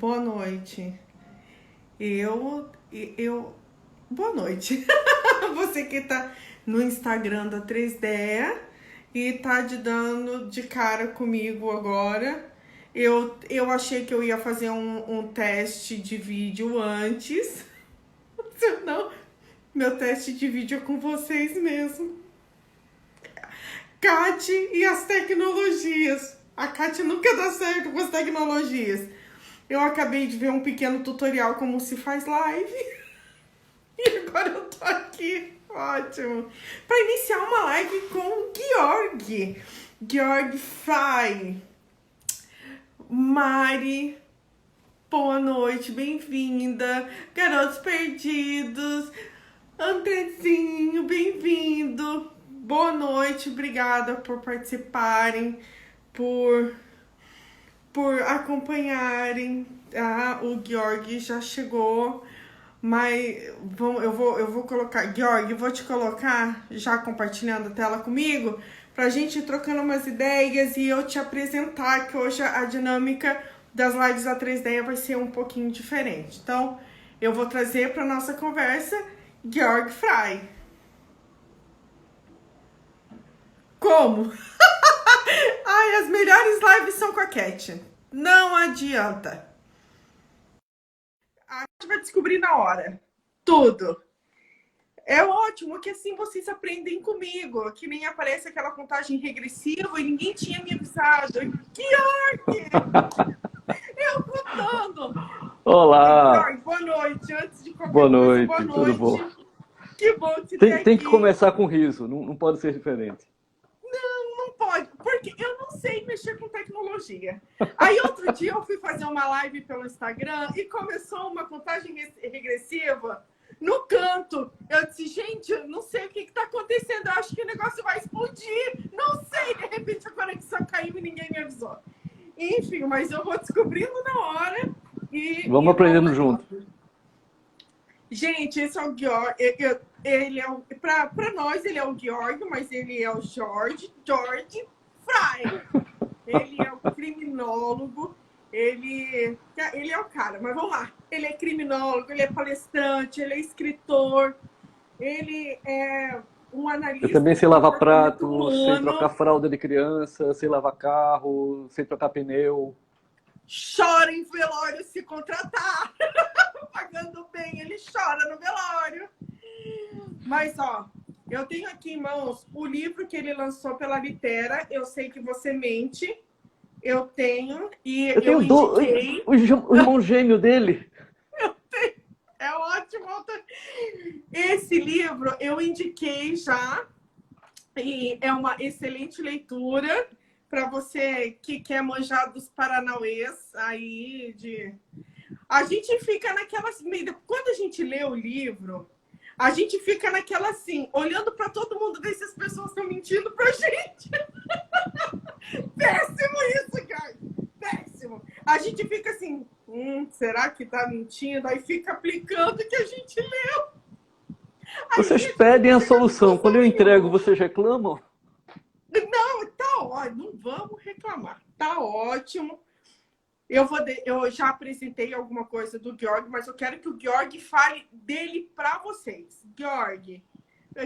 Boa noite. Boa noite. Você que tá no Instagram da 3D e tá dando de cara comigo agora. Eu achei que eu ia fazer um teste de vídeo antes. Não, meu teste de vídeo é com vocês mesmo. Kate e as tecnologias. A Kate nunca dá certo com as tecnologias. Eu acabei de ver um pequeno tutorial como se faz live. E agora eu tô aqui. Ótimo. Para iniciar uma live com o Georg Fry. Mari, boa noite, bem-vinda. Garotos Perdidos. Andrezinho, bem-vindo. Boa noite, obrigada por participarem, por acompanharem. O Georg já chegou, mas eu vou colocar, Georg, eu vou te colocar já compartilhando a tela comigo, pra gente ir trocando umas ideias e eu te apresentar que hoje a dinâmica das lives da 3D vai ser um pouquinho diferente. Então, eu vou trazer para nossa conversa Georg Fry. Como? Ai, as melhores lives são com a Cat. Não adianta. A gente vai descobrir na hora. Tudo. É ótimo que assim vocês aprendem comigo. Que nem aparece aquela contagem regressiva e ninguém tinha me avisado. Georg! Eu contando. Olá! Georg, boa noite. Antes de qualquer boa coisa, noite, boa noite. Tudo bom? Que bom te ter aqui. Tem que começar com riso, não pode ser diferente. Não pode, porque eu não sei mexer com tecnologia. Aí outro dia eu fui fazer uma live pelo Instagram e começou uma contagem regressiva no canto. Eu disse, gente, eu não sei o que está acontecendo, eu acho que o negócio vai explodir. Não sei, de repente a conexão caiu e ninguém me avisou. Enfim, mas eu vou descobrindo na hora. Vamos aprendendo junto. Gente, esse é o Georg. Ele é para nós ele é o Georg, mas ele é o George Fry. Ele é o criminólogo. Ele é o cara, mas vamos lá. Ele é criminólogo, ele é palestrante, ele é escritor, ele é um analista. Eu também sei lavar prato, sei trocar fralda de criança, sei lavar carro, sei trocar pneu. Chora em velório se contratar. Pagando bem, ele chora no velório. Mas, ó, eu tenho aqui em mãos o livro que ele lançou pela Litera. Eu sei que você mente. Eu tenho. E eu indiquei... O irmão gêmeo dele. Eu tenho. É ótimo. Esse livro eu indiquei já. E é uma excelente leitura para você que quer manjar dos paranauês aí de... A gente fica naquelas... Quando a gente lê o livro, a gente fica naquela assim, olhando para todo mundo, ver se as pessoas estão mentindo pra gente. Péssimo isso, cara. Péssimo. A gente fica assim, será que tá mentindo? Aí fica aplicando o que a gente leu. Vocês pedem a solução. Quando eu entrego, vocês reclamam? Não, tá ótimo. Não vamos reclamar. Tá ótimo. Eu já apresentei alguma coisa do Georg, mas eu quero que o Georg fale dele para vocês. Georg,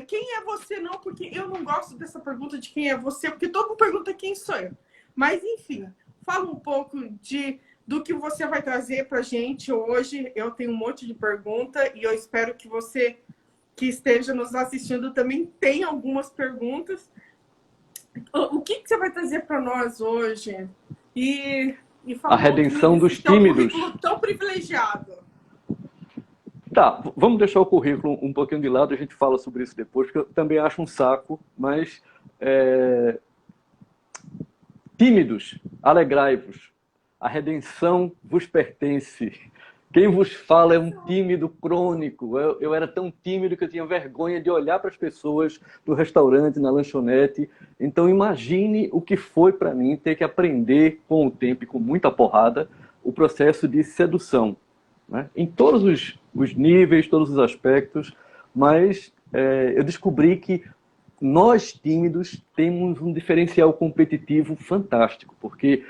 quem é você não? Porque eu não gosto dessa pergunta de quem é você, porque todo mundo pergunta quem sou eu. Mas, enfim, fala um pouco do que você vai trazer para a gente hoje. Eu tenho um monte de pergunta e eu espero que você que esteja nos assistindo também tenha algumas perguntas. O que você vai trazer para nós hoje? A redenção dos tímidos. Tão privilegiado. Tá, vamos deixar o currículo um pouquinho de lado, a gente fala sobre isso depois, porque eu também acho um saco, mas... Tímidos, alegrai-vos. A redenção vos pertence. Quem vos fala é um tímido crônico. Eu era tão tímido que eu tinha vergonha de olhar para as pessoas no restaurante, na lanchonete. Então imagine o que foi para mim ter que aprender com o tempo e com muita porrada o processo de sedução, né? Em todos os níveis, todos os aspectos, mas eu descobri que nós tímidos temos um diferencial competitivo fantástico, porque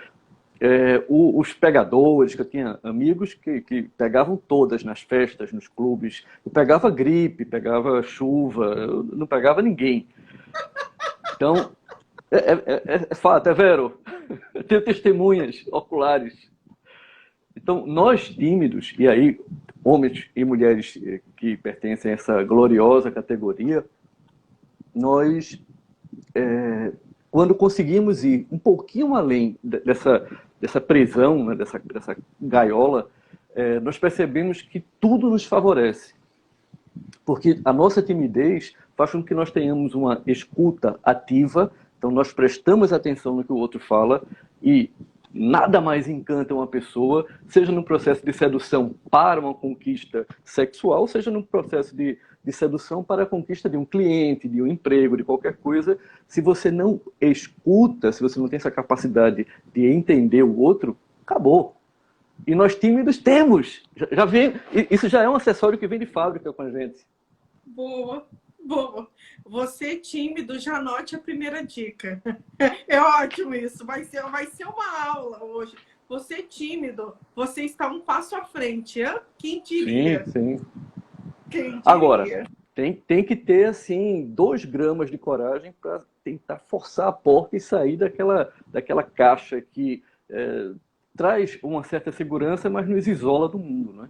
Os pegadores, que eu tinha amigos que pegavam todas nas festas, nos clubes. Eu pegava gripe, pegava chuva, eu não pegava ninguém. Então, é fato, é vero. Eu tenho testemunhas oculares. Então, nós tímidos, e aí homens e mulheres que pertencem a essa gloriosa categoria, nós, quando conseguimos ir um pouquinho além dessa prisão, né, dessa gaiola, nós percebemos que tudo nos favorece. Porque a nossa timidez faz com que nós tenhamos uma escuta ativa, então nós prestamos atenção no que o outro fala e nada mais encanta uma pessoa, seja no processo de sedução para uma conquista sexual, seja no processo de sedução para a conquista de um cliente, de um emprego, de qualquer coisa. Se você não escuta, se você não tem essa capacidade de entender o outro, acabou. E nós tímidos temos. Já vem, isso já é um acessório que vem de fábrica com a gente. Boa, boa. Você tímido, já anote a primeira dica. É ótimo isso. Vai ser uma aula hoje. Você tímido, você está um passo à frente. Hein? Quem diria? Sim, sim. Quem diria? Agora, tem que ter, assim, 2 gramas de coragem para tentar forçar a porta e sair daquela caixa que traz uma certa segurança, mas nos isola do mundo, né?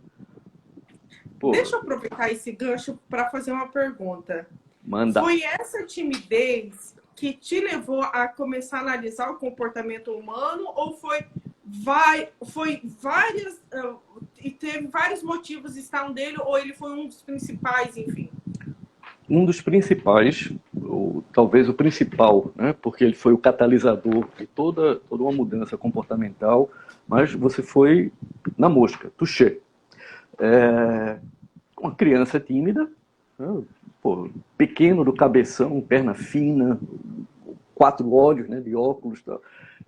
Pô, deixa eu aproveitar esse gancho para fazer uma pergunta. manda. Foi essa timidez que te levou a começar a analisar o comportamento humano ou foi várias e teve vários motivos de estar dele ou ele foi um dos principais, enfim? Um dos principais, ou talvez o principal, né? Porque ele foi o catalisador de toda uma mudança comportamental, mas você foi na mosca, touché. Uma criança tímida, né? Pô, pequeno do cabeção, perna fina, 4 olhos, né, de óculos, tal.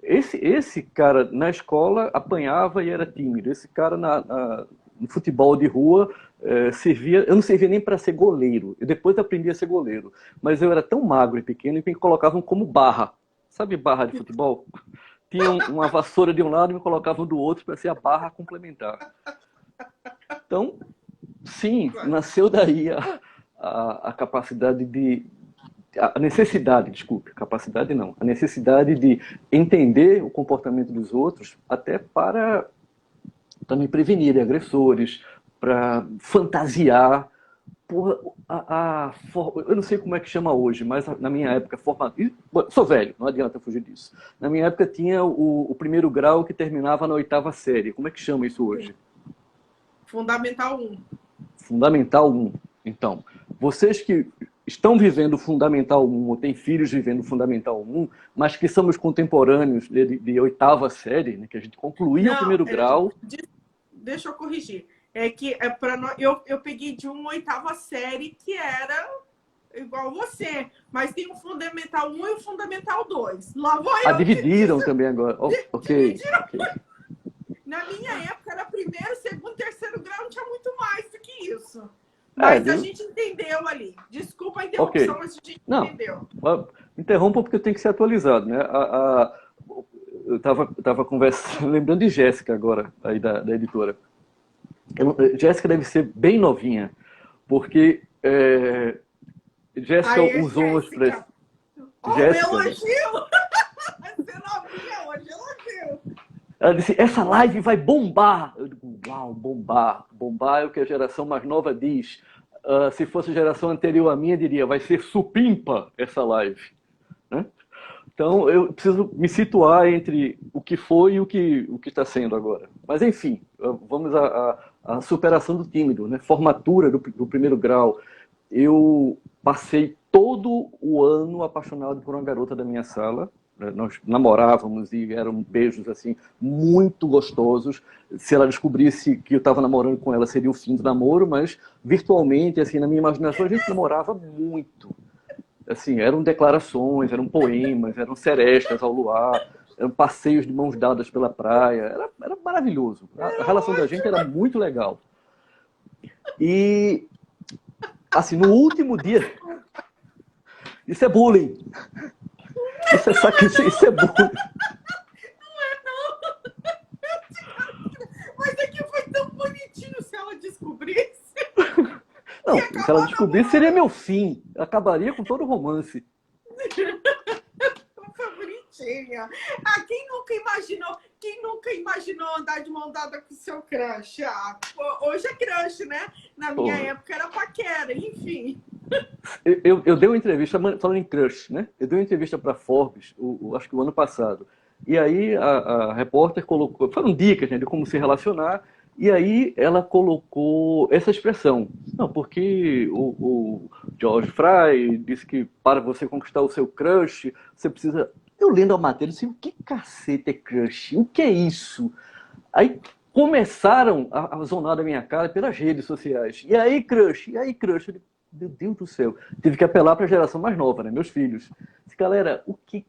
Esse cara na escola apanhava e era tímido. Esse cara no futebol de rua servia. Eu não servia nem para ser goleiro. Eu depois aprendi a ser goleiro, mas eu era tão magro e pequeno que me colocavam como barra. Sabe barra de futebol? Tinha uma vassoura de um lado e me colocavam do outro para ser a barra complementar. Então, sim, nasceu daí a capacidade a necessidade, desculpe, capacidade não, a necessidade de entender o comportamento dos outros até para me prevenir de agressores, para fantasiar. Porra, eu não sei como é que chama hoje, mas na minha época, sou velho, não adianta fugir disso. Na minha época tinha o primeiro grau que terminava na 8ª série. Como é que chama isso hoje? Fundamental 1. Fundamental 1. Então, vocês que estão vivendo o Fundamental 1 ou têm filhos vivendo o Fundamental 1, mas que somos contemporâneos de 8ª série, né, que a gente concluía o primeiro grau. Deixa eu corrigir. Eu peguei de uma 8ª série que era igual você, mas tem o Fundamental 1 e o Fundamental 2. Lá vou eu. Dividiram também agora. Ok. Na minha época era primeiro, segundo, terceiro grau, não tinha muito mais do que isso. Mas a gente entendeu ali. Desculpa a interrupção, mas a gente entendeu. Interrompa porque eu tenho que ser atualizado, né? Eu estava conversando, lembrando de Jéssica agora, aí da editora. Jéssica deve ser bem novinha, porque Jéssica usou uma expressão. Jéssica. Elogio! Ser novinha hoje, elogio! Ela disse, essa live vai bombar. Eu digo, uau, bombar. Bombar é o que a geração mais nova diz. Se fosse a geração anterior à minha, diria, vai ser supimpa essa live. Né? Então, eu preciso me situar entre o que foi e o que está sendo agora. Mas, enfim, vamos à superação do tímido, né? Formatura do primeiro grau. Eu passei todo o ano apaixonado por uma garota da minha sala. Nós namorávamos e eram beijos assim muito gostosos. Se ela descobrisse que eu estava namorando com ela, seria o fim do namoro, mas virtualmente, assim, na minha imaginação, a gente namorava muito. Assim, eram declarações, eram poemas, eram serestas ao luar, eram passeios de mãos dadas pela praia. Era maravilhoso. A relação da gente era muito legal. E, assim, no último dia... Isso é bullying. Isso é bullying. Não é, não. Não, E se ela acabar descobrisse, seria meu fim. Acabaria com todo o romance. foi bonitinha. Ah, quem nunca imaginou andar de mão dada com o seu crush? Ah, hoje é crush, né? Na minha Porra. época era paquera, enfim. Eu dei uma entrevista, falando em crush, né? Eu dei uma entrevista para Forbes, acho que o ano passado. E aí a repórter colocou, foram dicas, né, de como se relacionar, e aí ela colocou essa expressão. Não, porque o George Fry disse que para você conquistar o seu crush, você precisa. Eu lendo a matéria, eu disse, o que cacete é crush? O que é isso? Aí começaram a zonar da minha cara pelas redes sociais. E aí, crush? E aí, crush? Eu digo, meu Deus do céu. Tive que apelar para a geração mais nova, né? Meus filhos. Disse, galera, o que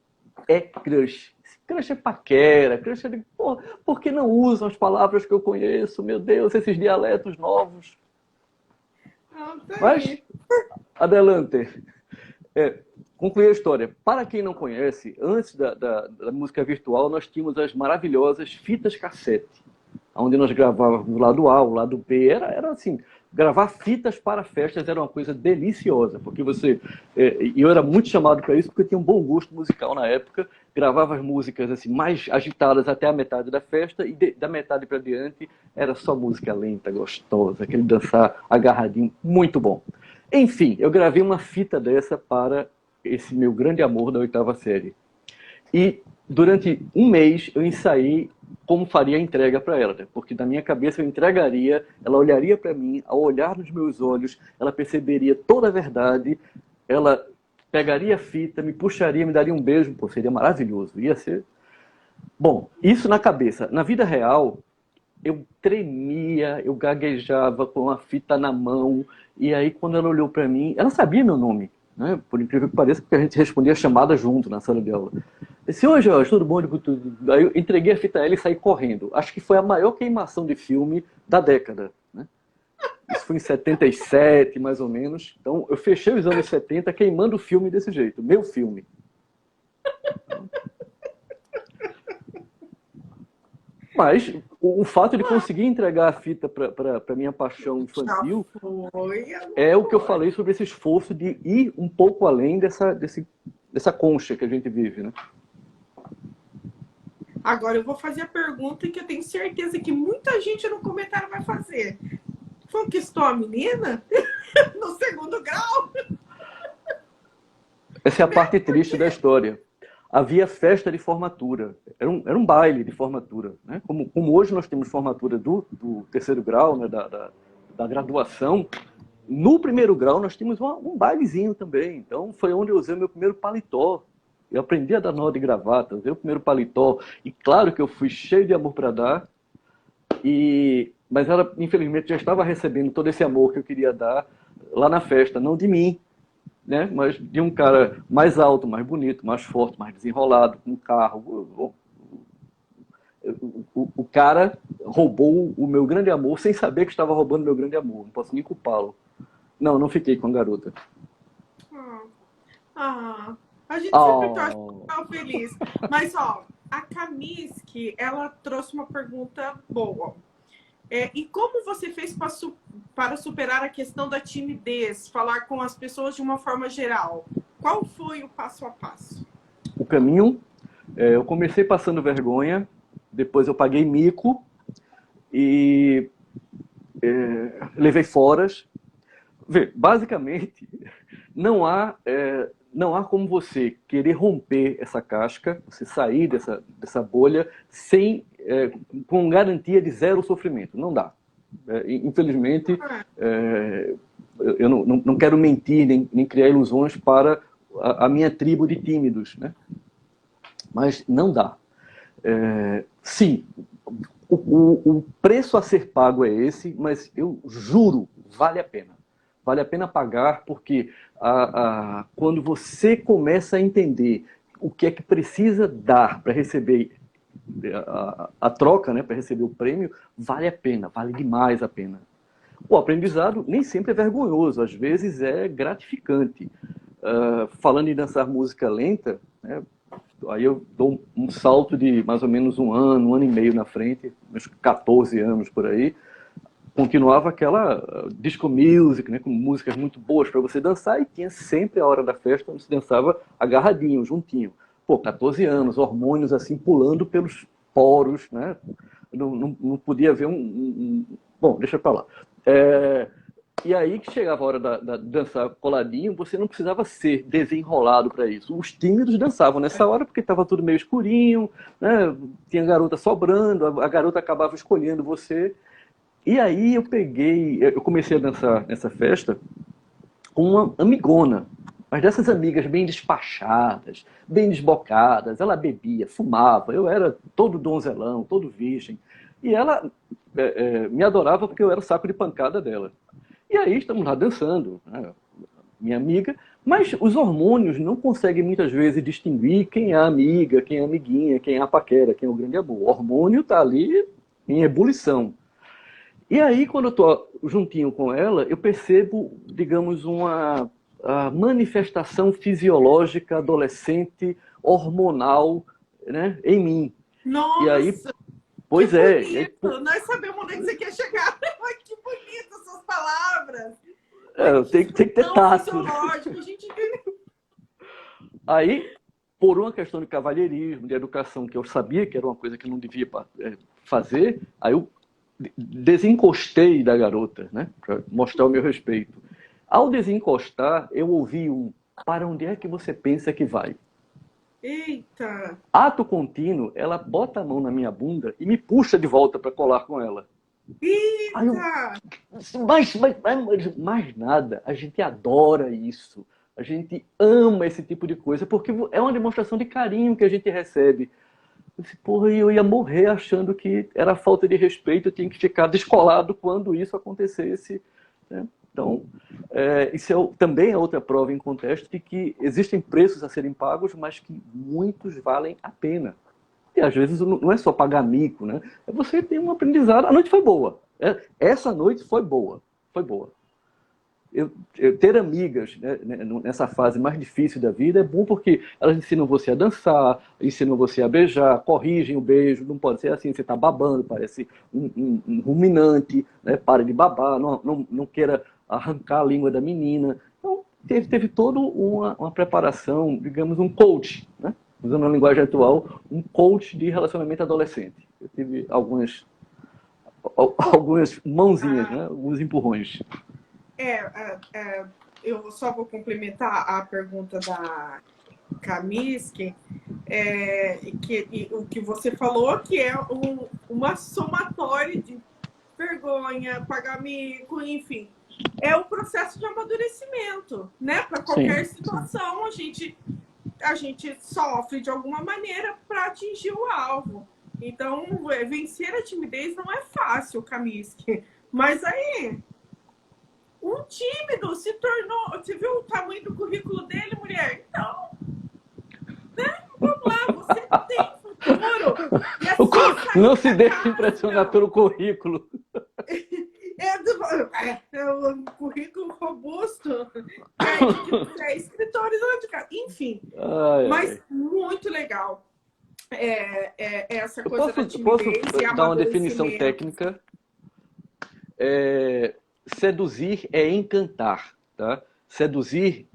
é crush? Crush é paquera. Crush é de... Pô, por que não usam as palavras que eu conheço? Meu Deus, esses dialetos novos. Ah, tá Mas, aí. adelante. Concluir a história. Para quem não conhece, antes da música virtual, nós tínhamos as maravilhosas fitas cassete, onde nós gravávamos o lado A, o lado B. Era assim, gravar fitas para festas era uma coisa deliciosa, porque você... E eu era muito chamado para isso, porque eu tinha um bom gosto musical na época, gravava as músicas assim, mais agitadas até a metade da festa, e da metade para diante era só música lenta, gostosa, aquele dançar agarradinho, muito bom. Enfim, eu gravei uma fita dessa para esse meu grande amor da oitava série. E durante um mês eu ensaiei como faria a entrega para ela, né? Porque na minha cabeça eu entregaria, ela olharia para mim, ao olhar nos meus olhos, ela perceberia toda a verdade, ela pegaria a fita, me puxaria, me daria um beijo, pô, seria maravilhoso, ia ser... Bom, isso na cabeça. Na vida real, eu tremia, eu gaguejava com a fita na mão, e aí quando ela olhou para mim, ela sabia meu nome, né? Por incrível que pareça, porque a gente respondia a chamada junto na sala de aula. Disse, oi Jorge, tudo bom? Aí eu entreguei a fita a ela e saí correndo. Acho que foi a maior queimação de filme da década, né? Isso foi em 77, mais ou menos. Então eu fechei os anos 70 queimando o filme desse jeito, meu filme. Mas o fato de conseguir entregar a fita para minha paixão Já infantil foi, é o que eu agora. falei sobre esse esforço de ir um pouco além dessa concha que a gente vive, né? Agora eu vou fazer a pergunta que eu tenho certeza que muita gente no comentário vai fazer. Conquistou a menina? No segundo grau? Essa é a parte triste da história. Havia festa de formatura, era um baile de formatura, né? Como hoje nós temos formatura do terceiro grau, né? Da graduação, no primeiro grau nós tínhamos um bailezinho também. Então foi onde eu usei o meu primeiro paletó. Eu aprendi a dar nó de gravata, usei o primeiro paletó. E claro que eu fui cheio de amor para dar. Mas ela, infelizmente, já estava recebendo todo esse amor que eu queria dar lá na festa, não de mim, né? Mas de um cara mais alto, mais bonito, mais forte, mais desenrolado, com um carro. O cara roubou o meu grande amor sem saber que estava roubando meu grande amor. Não posso nem culpá-lo. Não, não fiquei com a garota. Ah, ah, a gente sempre torce Oh. para ficar feliz. Mas, ó, a Kamiski, ela trouxe uma pergunta boa. E como você fez para superar a questão da timidez, falar com as pessoas de uma forma geral? Qual foi o passo a passo? O caminho, eu comecei passando vergonha, depois eu paguei mico e levei foras. Vê, basicamente, não há como você querer romper essa casca, você sair dessa bolha com garantia de zero sofrimento. Não dá. Infelizmente, eu não quero mentir nem criar ilusões para a minha tribo de tímidos, né? Mas não dá. Sim, o preço a ser pago é esse, mas eu juro, vale a pena. Vale a pena pagar, porque quando você começa a entender o que é que precisa dar para receber a troca, né, para receber o prêmio, vale a pena, vale demais a pena. O aprendizado nem sempre é vergonhoso, às vezes é gratificante. Falando em dançar música lenta, né, aí eu dou um salto de mais ou menos um ano e meio na frente, uns 14 anos por aí. continuava aquela disco music, né, com músicas muito boas para você dançar, e tinha sempre a hora da festa onde se dançava agarradinho, juntinho. Pô, 14 anos, hormônios assim pulando pelos poros, né? Não podia ver Bom, deixa pra lá. E aí que chegava a hora da dançar coladinho, você não precisava ser desenrolado para isso. Os tímidos dançavam nessa hora porque estava tudo meio escurinho, né? Tinha garota sobrando, a garota acabava escolhendo você. E aí eu comecei a dançar nessa festa com uma amigona, mas dessas amigas bem despachadas, bem desbocadas. Ela bebia, fumava, eu era todo donzelão, todo virgem. E ela me adorava porque eu era o saco de pancada dela. E aí estamos lá dançando, né? Minha amiga, mas os hormônios não conseguem muitas vezes distinguir quem é a amiga, quem é a amiguinha, quem é a paquera, quem é o grande amor. O hormônio está ali em ebulição. E aí, quando eu estou juntinho com ela, eu percebo, digamos, uma manifestação fisiológica adolescente, hormonal, né, em mim. Nossa, e aí, que pois é. bonito! Nós sabemos onde é que você quer chegar. Ai, que bonito essas palavras! Tem que ter tato. Fisiológico, a gente entendeu. Aí, por uma questão de cavalheirismo, de educação, que eu sabia que era uma coisa que eu não devia fazer, aí eu desencostei da garota, né, para mostrar o meu respeito. Ao desencostar, eu ouvi para onde é que você pensa que vai? Eita! Ato contínuo, ela bota a mão na minha bunda e me puxa de volta para colar com ela. Eita! Mas mais nada, a gente adora isso. A gente ama esse tipo de coisa, porque é uma demonstração de carinho que a gente recebe. Porra, eu ia morrer achando que era falta de respeito, eu tinha que ficar descolado quando isso acontecesse, né? Então, isso também é outra prova em contexto de que existem preços a serem pagos, mas que muitos valem a pena. E às vezes não é só pagar mico, né? É você ter um aprendizado. A noite foi boa. Essa noite foi boa. Foi boa. Eu ter amigas, né, nessa fase mais difícil da vida é bom porque elas ensinam você a dançar, ensinam você a beijar, corrigem o beijo, não pode ser assim, você está babando, parece um ruminante, né, para de babar, não queira arrancar a língua da menina. Então, teve toda uma preparação, digamos, um coach, né, usando a linguagem atual, um coach de relacionamento adolescente. Eu tive algumas mãozinhas, né, alguns empurrões. Eu só vou complementar a pergunta da Kaminsky, o que você falou, que é uma somatória de vergonha, pagar mico, enfim. É o processo de amadurecimento, né? Para qualquer situação, a gente sofre de alguma maneira para atingir o alvo. Então, vencer a timidez não é fácil, Kaminsky. Mas aí, um tímido se tornou... Você viu o tamanho do currículo dele, mulher? Então, né? Vamos lá, você tem futuro. E assim, não se deixe impressionar pelo currículo. O currículo robusto. Escritores, enfim. Mas muito legal. Essa coisa da timidez. Posso dar uma definição técnica? Seduzir é encantar, tá? Seduzir,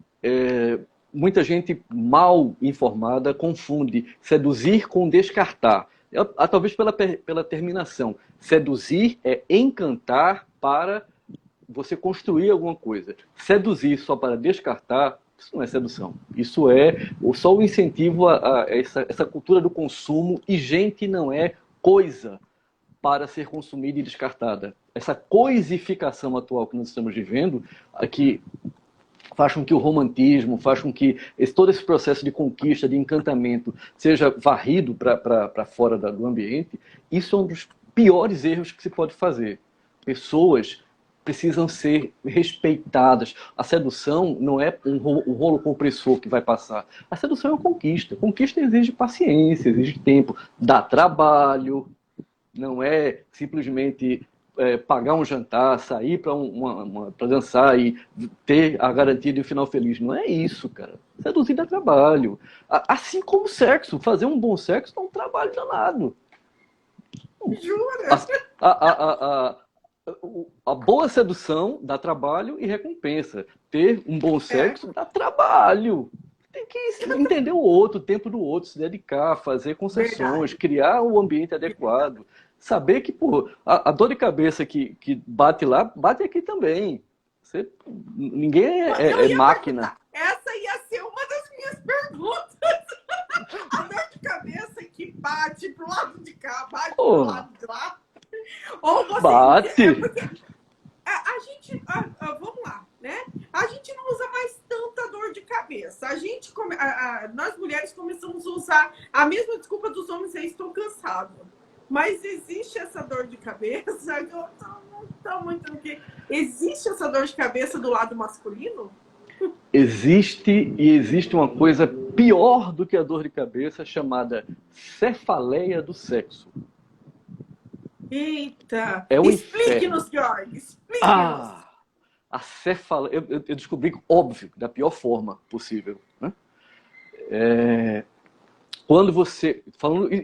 muita gente mal informada confunde seduzir com descartar. Talvez pela terminação. Seduzir é encantar para você construir alguma coisa. Seduzir só para descartar, isso não é sedução. Isso é só o incentivo a essa cultura do consumo, e gente não é coisa para ser consumida e descartada. Essa coisificação atual que nós estamos vivendo, que faz com que o romantismo, faz com que todo esse processo de conquista, de encantamento, seja varrido para fora do ambiente, isso é um dos piores erros que se pode fazer. Pessoas precisam ser respeitadas. A sedução não é um rolo compressor que vai passar. A sedução é uma conquista. Conquista exige paciência, exige tempo, dá trabalho. Não é simplesmente pagar um jantar, sair para dançar e ter a garantia de um final feliz. Não é isso, cara. Seduzir dá trabalho. Assim como o sexo. Fazer um bom sexo dá um trabalho danado. Jura? A boa sedução dá trabalho e recompensa. Ter um bom sexo dá trabalho. Tem que entender o outro, o tempo do outro, se dedicar, fazer concessões, Verdade. criar o ambiente adequado. Saber que, pô, a dor de cabeça que bate lá, bate aqui também. Ninguém Eu é ia máquina. perguntar. Essa ia ser uma das minhas perguntas. A dor de cabeça que bate pro lado de cá, bate pro Porra, lado de lá. Ou você. bate. Porque a gente. Vamos lá, né? A gente não usa mais tanta dor de cabeça. Nós mulheres começamos a usar a mesma desculpa dos homens, aí estou cansado. Mas existe essa dor de cabeça? Eu não tô muito no que. Existe essa dor de cabeça do lado masculino? Existe e existe uma coisa pior do que a dor de cabeça chamada cefaleia do sexo. Eita! É um Explique-nos, inferno. George! Explique-nos! Ah, a cefaleia. Eu descobri, óbvio, da pior forma possível. Né? Quando você.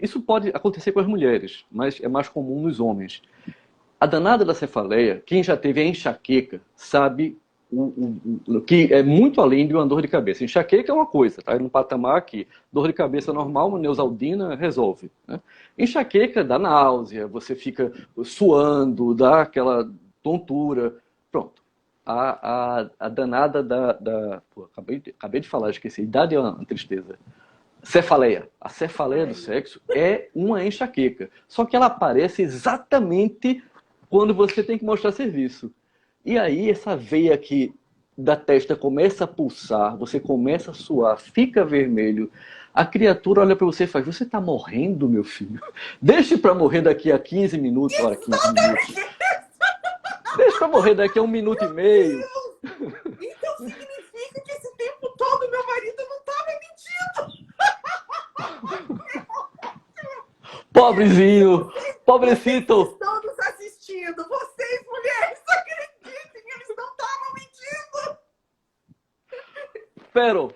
Isso pode acontecer com as mulheres, mas é mais comum nos homens. A danada da cefaleia, quem já teve a enxaqueca, sabe que é muito além de uma dor de cabeça. Enxaqueca é uma coisa, tá? É um patamar que dor de cabeça normal, uma neusaldina resolve. Né? Enxaqueca dá náusea, você fica suando, dá aquela tontura. Pronto. A danada Pô, acabei de falar, esqueci. Idade é uma tristeza. Cefaleia. A cefaleia do sexo é uma enxaqueca. Só que ela aparece exatamente quando você tem que mostrar serviço. E aí essa veia aqui da testa começa a pulsar, você começa a suar, fica vermelho. A criatura olha para você e faz: você está morrendo, meu filho? Deixe para morrer daqui a 15 minutos. Olha, 15 minutos. Deixa para morrer daqui a 1 minuto e meio. Então significa que esse tempo todo meu marido não estava mentindo. Pobrezinho, Vocês pobrecito. estão nos assistindo. Vocês, mulheres, acreditem, eles não estavam mentindo. Pero,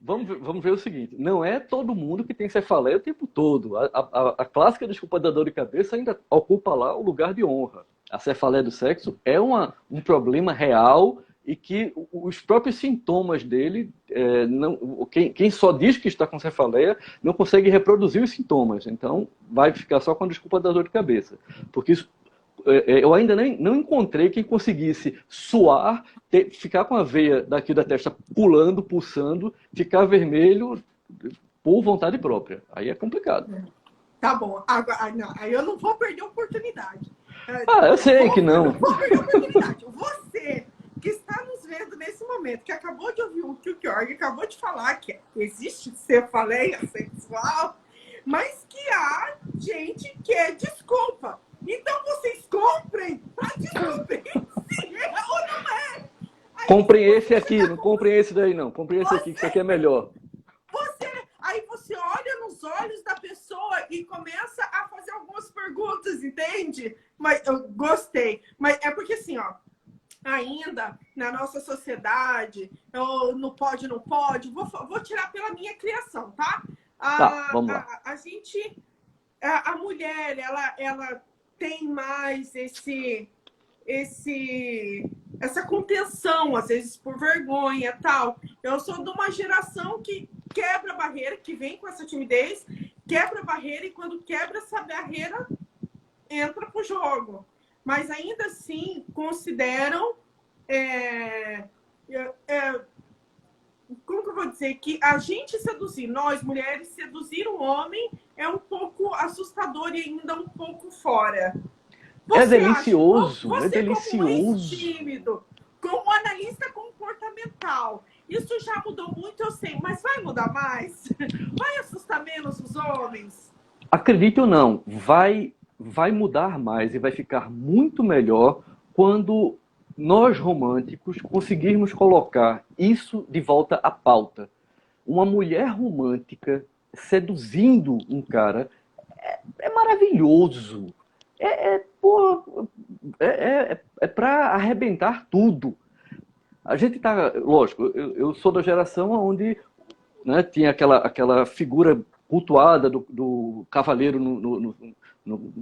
vamos ver o seguinte: não é todo mundo que tem cefaleia o tempo todo. A clássica desculpa da dor de cabeça ainda ocupa lá o lugar de honra. A cefaleia do sexo é um problema real e que os próprios sintomas dele, quem só diz que está com cefaleia não consegue reproduzir os sintomas. Então, vai ficar só com a desculpa da dor de cabeça. Porque eu ainda não encontrei quem conseguisse suar, ficar com a veia daqui da testa pulando, pulsando, ficar vermelho por vontade própria. Aí é complicado. Tá bom. Agora, não, aí eu não vou perder a oportunidade. Eu sei que não. Eu não vou perder a oportunidade. Você que está nos vendo nesse momento, que acabou de ouvir o que o Georg acabou de falar, que existe cefaleia sexual, mas que há gente que é desculpa. Então vocês comprem para descobrir se é ou não é. Aí, comprem esse aqui, não comprem esse daí não. Comprem esse aqui, que isso aqui é melhor. Aí você olha nos olhos da pessoa e começa a fazer algumas perguntas, entende? Mas eu gostei. Mas é porque assim, ó, ainda na nossa sociedade, eu não pode, não pode, vou tirar pela minha criação, tá? Tá, vamos lá. A mulher, ela tem mais essa contenção, às vezes por vergonha e tal. Eu sou de uma geração que quebra a barreira, que vem com essa timidez, quebra a barreira e quando quebra essa barreira, entra pro jogo. Mas ainda assim, consideram como que eu vou dizer? Que a gente seduzir, nós mulheres, seduzir um homem é um pouco assustador e ainda um pouco fora. É delicioso, é delicioso. Como ex-tímido, como analista comportamental, isso já mudou muito, eu sei, mas vai mudar mais? Vai assustar menos os homens? Acredite ou não, vai mudar mais e vai ficar muito melhor quando nós românticos conseguirmos colocar isso de volta à pauta. Uma mulher romântica seduzindo um cara é maravilhoso. É para arrebentar tudo. A gente tá, lógico, eu sou da geração onde, né, tinha aquela figura cultuada do cavaleiro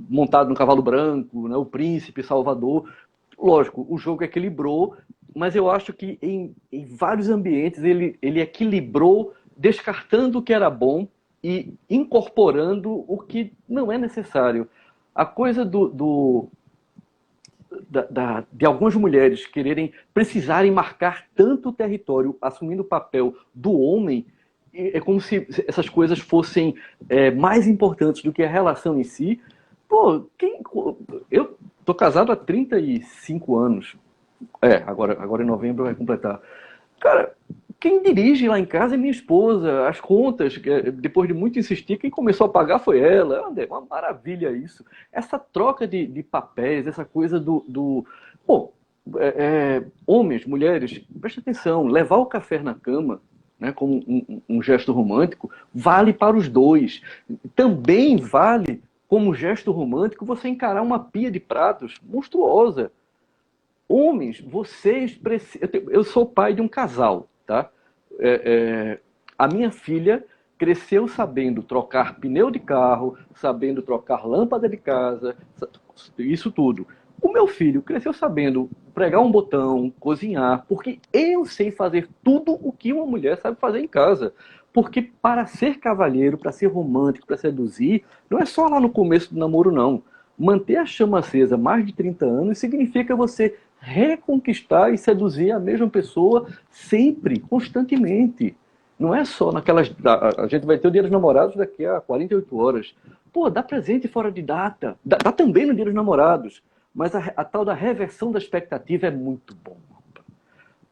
montado no cavalo branco, né? O príncipe Salvador. Lógico, o jogo equilibrou, mas eu acho que em vários ambientes ele equilibrou, descartando o que era bom e incorporando o que não é necessário. A coisa de algumas mulheres precisarem marcar tanto o território, assumindo o papel do homem, é como se essas coisas fossem mais importantes do que a relação em si. Pô, eu tô casado há 35 anos. Agora em novembro vai completar. Cara, quem dirige lá em casa é minha esposa. As contas, depois de muito insistir, quem começou a pagar foi ela. É uma maravilha isso. Essa troca de papéis, essa coisa Pô, homens, mulheres, presta atenção, levar o café na cama, né, como um gesto romântico, vale para os dois. Também vale, como gesto romântico, você encarar uma pia de pratos monstruosa. Homens, vocês precisam... Eu sou pai de um casal, tá? A minha filha cresceu sabendo trocar pneu de carro, sabendo trocar lâmpada de casa, isso tudo. O meu filho cresceu sabendo pregar um botão, cozinhar, porque eu sei fazer tudo o que uma mulher sabe fazer em casa. Porque para ser cavalheiro, para ser romântico, para seduzir, não é só lá no começo do namoro, não. Manter a chama acesa mais de 30 anos significa você reconquistar e seduzir a mesma pessoa sempre, constantemente. Não é só naquelas... A gente vai ter o Dia dos Namorados daqui a 48 horas. Pô, dá presente fora de data. Dá também no Dia dos Namorados. Mas a tal da reversão da expectativa é muito bom.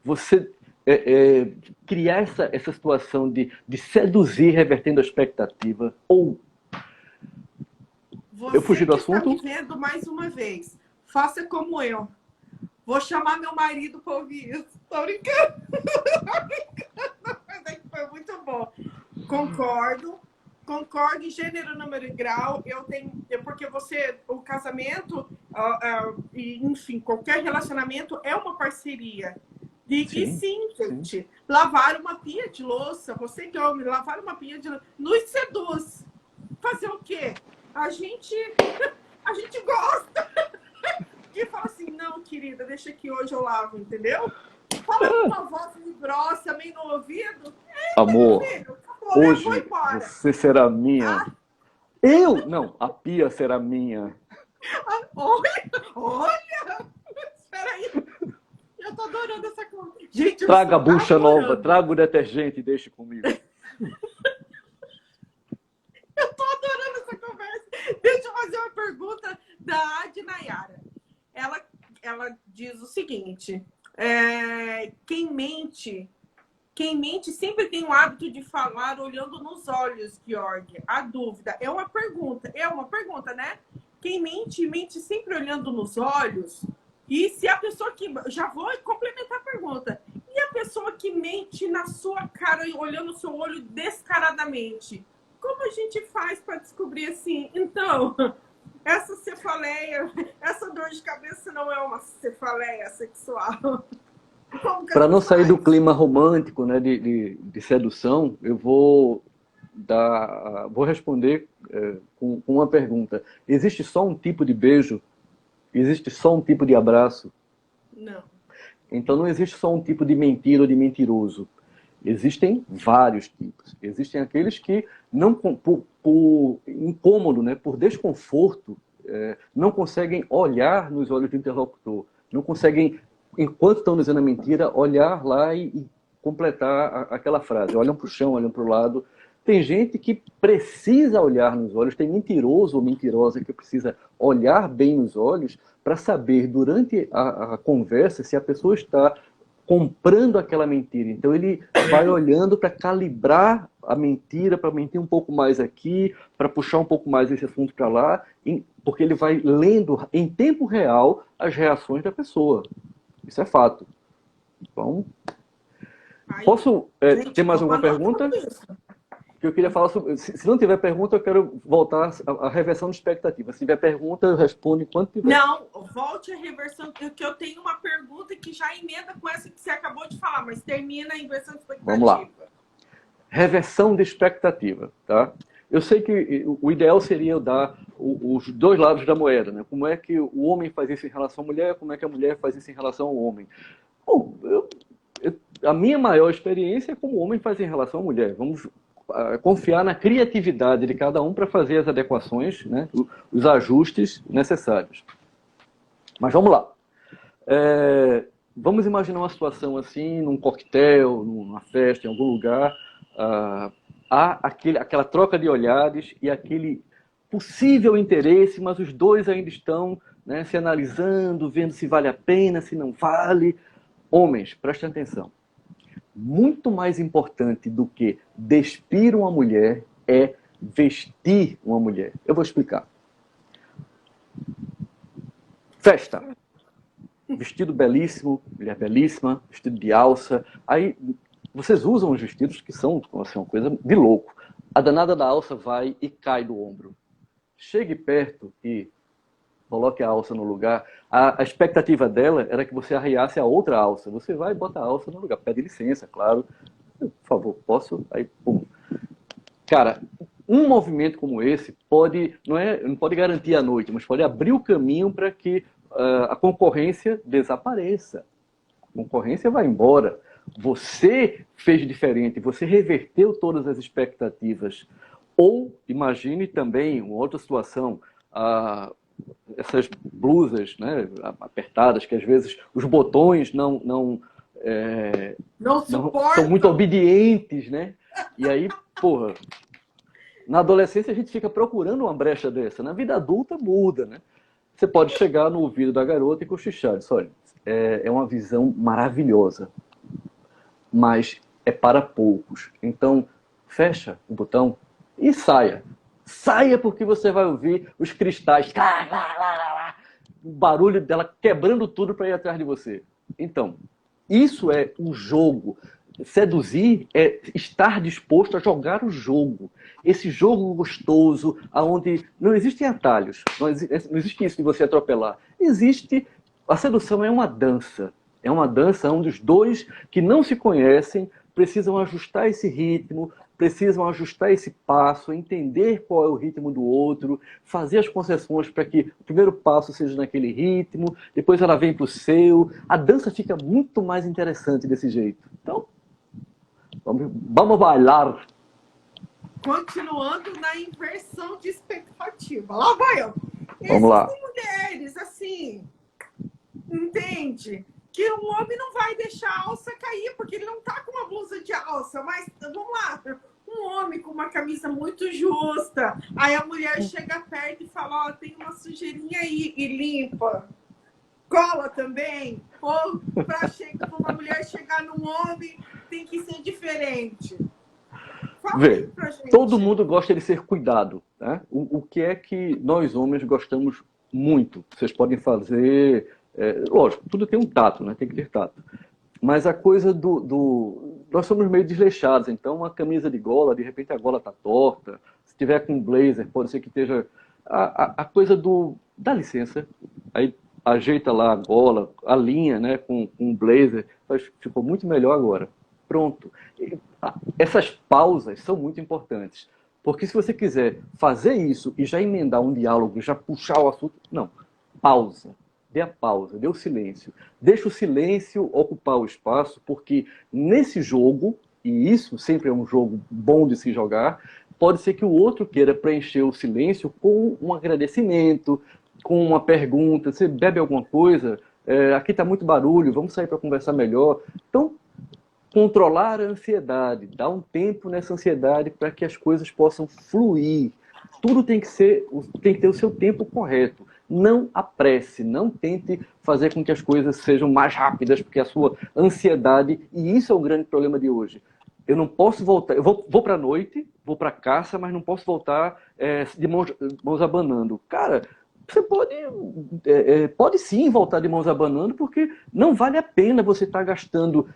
Você criar essa situação de seduzir revertendo a expectativa. Ou... Você eu fugi do assunto? Está me vendo mais uma vez. Faça como eu. Vou chamar meu marido para ouvir isso. Tô brincando. Mas é que foi muito bom. Concordo em gênero, número e grau. Porque o casamento, enfim, qualquer relacionamento é uma parceria. E sim, gente, lavar uma pia de louça, você que é homem, lavar uma pia de louça, nos seduz. Fazer o quê? A gente gosta. E fala assim, não, querida, deixa que hoje eu lavo, entendeu? Fala com uma voz grossa, meio no ouvido. Amor, filho, acabou, hoje você será minha. Não, a pia será minha. Olha! Espera aí. Eu tô adorando essa coisa. Gente, traga a bucha nova, traga o detergente e deixe comigo. Eu tô adorando essa conversa. Deixa eu fazer uma pergunta da Adi Nayara. Ela diz o seguinte: quem mente sempre tem o hábito de falar olhando nos olhos, Georg. A dúvida é uma pergunta, né? Quem mente sempre olhando nos olhos. E se a pessoa que... Já vou complementar a pergunta. E a pessoa que mente na sua cara, olhando o seu olho descaradamente? Como a gente faz para descobrir assim? Então, essa cefaleia, essa dor de cabeça não é uma cefaleia sexual? Para não sair do clima romântico, né, de sedução, eu vou responder com uma pergunta. Existe só um tipo de beijo? Existe só um tipo de abraço? Não. Então não existe só um tipo de mentira ou de mentiroso. Existem vários tipos. Existem aqueles que, não, por incômodo, né, por desconforto, não conseguem olhar nos olhos do interlocutor. Não conseguem, enquanto estão dizendo a mentira, olhar lá e completar aquela frase. Olham para o chão, olham para o lado. Tem gente que precisa olhar nos olhos, tem mentiroso ou mentirosa que precisa olhar bem nos olhos para saber, durante a conversa, se a pessoa está comprando aquela mentira. Então ele vai olhando para calibrar a mentira, para mentir um pouco mais aqui, para puxar um pouco mais esse assunto para lá, porque ele vai lendo em tempo real as reações da pessoa. Isso é fato. Então, posso ter mais alguma pergunta? Que eu queria falar sobre... Se não tiver pergunta, eu quero voltar à reversão de expectativa. Se tiver pergunta, eu respondo enquanto tiver. Não, volte à reversão, porque eu tenho uma pergunta que já emenda com essa que você acabou de falar, mas termina a inversão de expectativa. Vamos lá. Reversão de expectativa, tá? Eu sei que o ideal seria eu dar os dois lados da moeda, né? Como é que o homem faz isso em relação à mulher, como é que a mulher faz isso em relação ao homem. Bom, a minha maior experiência é como o homem faz em relação à mulher. Vamos confiar na criatividade de cada um para fazer as adequações, né? Os ajustes necessários. Mas vamos lá. Vamos imaginar uma situação assim, num coquetel, numa festa, em algum lugar. Há aquela troca de olhares e aquele possível interesse, mas os dois ainda estão, né, se analisando, vendo se vale a pena, se não vale. Homens, prestem atenção. Muito mais importante do que despir uma mulher é vestir uma mulher. Eu vou explicar. Festa. Vestido belíssimo, mulher belíssima, vestido de alça. Aí vocês usam os vestidos que são assim, uma coisa de louco. A danada da alça vai e cai do ombro. Chegue perto e coloque a alça no lugar. A expectativa dela era que você arriasse a outra alça. Você vai e bota a alça no lugar. Pede licença, claro. Por favor, posso? Aí, pum. Cara, um movimento como esse não pode garantir a noite, mas pode abrir o caminho para que a concorrência desapareça. A concorrência vai embora. Você fez diferente, você reverteu todas as expectativas. Ou, imagine também uma outra situação, essas blusas, né, apertadas, que às vezes os botões não são muito obedientes, né? E aí, porra, na adolescência a gente fica procurando uma brecha dessa. Na vida adulta muda, né? Você pode chegar no ouvido da garota e cochichar. Diz, olha, é uma visão maravilhosa, mas é para poucos. Então, fecha o botão e saia. Saia porque você vai ouvir os cristais, o barulho dela quebrando tudo para ir atrás de você. Então, isso é o jogo. Seduzir é estar disposto a jogar o jogo. Esse jogo gostoso, onde não existem atalhos, não existe isso de você atropelar. A sedução é uma dança. É uma dança onde os dois que não se conhecem precisam ajustar esse ritmo, precisam ajustar esse passo, entender qual é o ritmo do outro, fazer as concessões para que o primeiro passo seja naquele ritmo, depois ela vem para o seu. A dança fica muito mais interessante desse jeito. Então, vamos bailar. Continuando na inversão de expectativa. Lá vai eu. Vamos lá. Existem mulheres, assim, entende? Que o homem não vai deixar a alça cair, porque ele não tá com uma blusa de alça. Mas, vamos lá, um homem com uma camisa muito justa. Aí a mulher chega perto e fala, ó, tem uma sujeirinha aí, e limpa. Cola também. Ou para uma mulher chegar num homem, tem que ser diferente. Vê, todo mundo gosta de ser cuidado, né? O que é que nós homens gostamos muito? Vocês podem fazer... lógico, tudo tem um tato, né? Tem que ter tato. Mas a coisa nós somos meio desleixados, então uma camisa de gola, de repente a gola tá torta. Se tiver com um blazer, pode ser que esteja... A coisa dá licença, aí ajeita lá a gola, a linha, né? Com um blazer, ficou muito melhor agora. Pronto. Essas pausas são muito importantes. Porque se você quiser fazer isso e já emendar um diálogo, já puxar o assunto... Não. Pausa. Dê a pausa, dê o silêncio. Deixa o silêncio ocupar o espaço, porque nesse jogo, e isso sempre é um jogo bom de se jogar, pode ser que o outro queira preencher o silêncio com um agradecimento, com uma pergunta. Você bebe alguma coisa? Aqui está muito barulho, vamos sair para conversar melhor. Então, controlar a ansiedade, dar um tempo nessa ansiedade para que as coisas possam fluir. Tudo tem que ter o seu tempo correto. Não apresse, não tente fazer com que as coisas sejam mais rápidas, porque a sua ansiedade, e isso é o grande problema de hoje. Eu não posso voltar, eu vou para a noite, vou para a caça, mas não posso voltar de mãos abanando. Cara, você pode sim voltar de mãos abanando, porque não vale a pena você estar gastando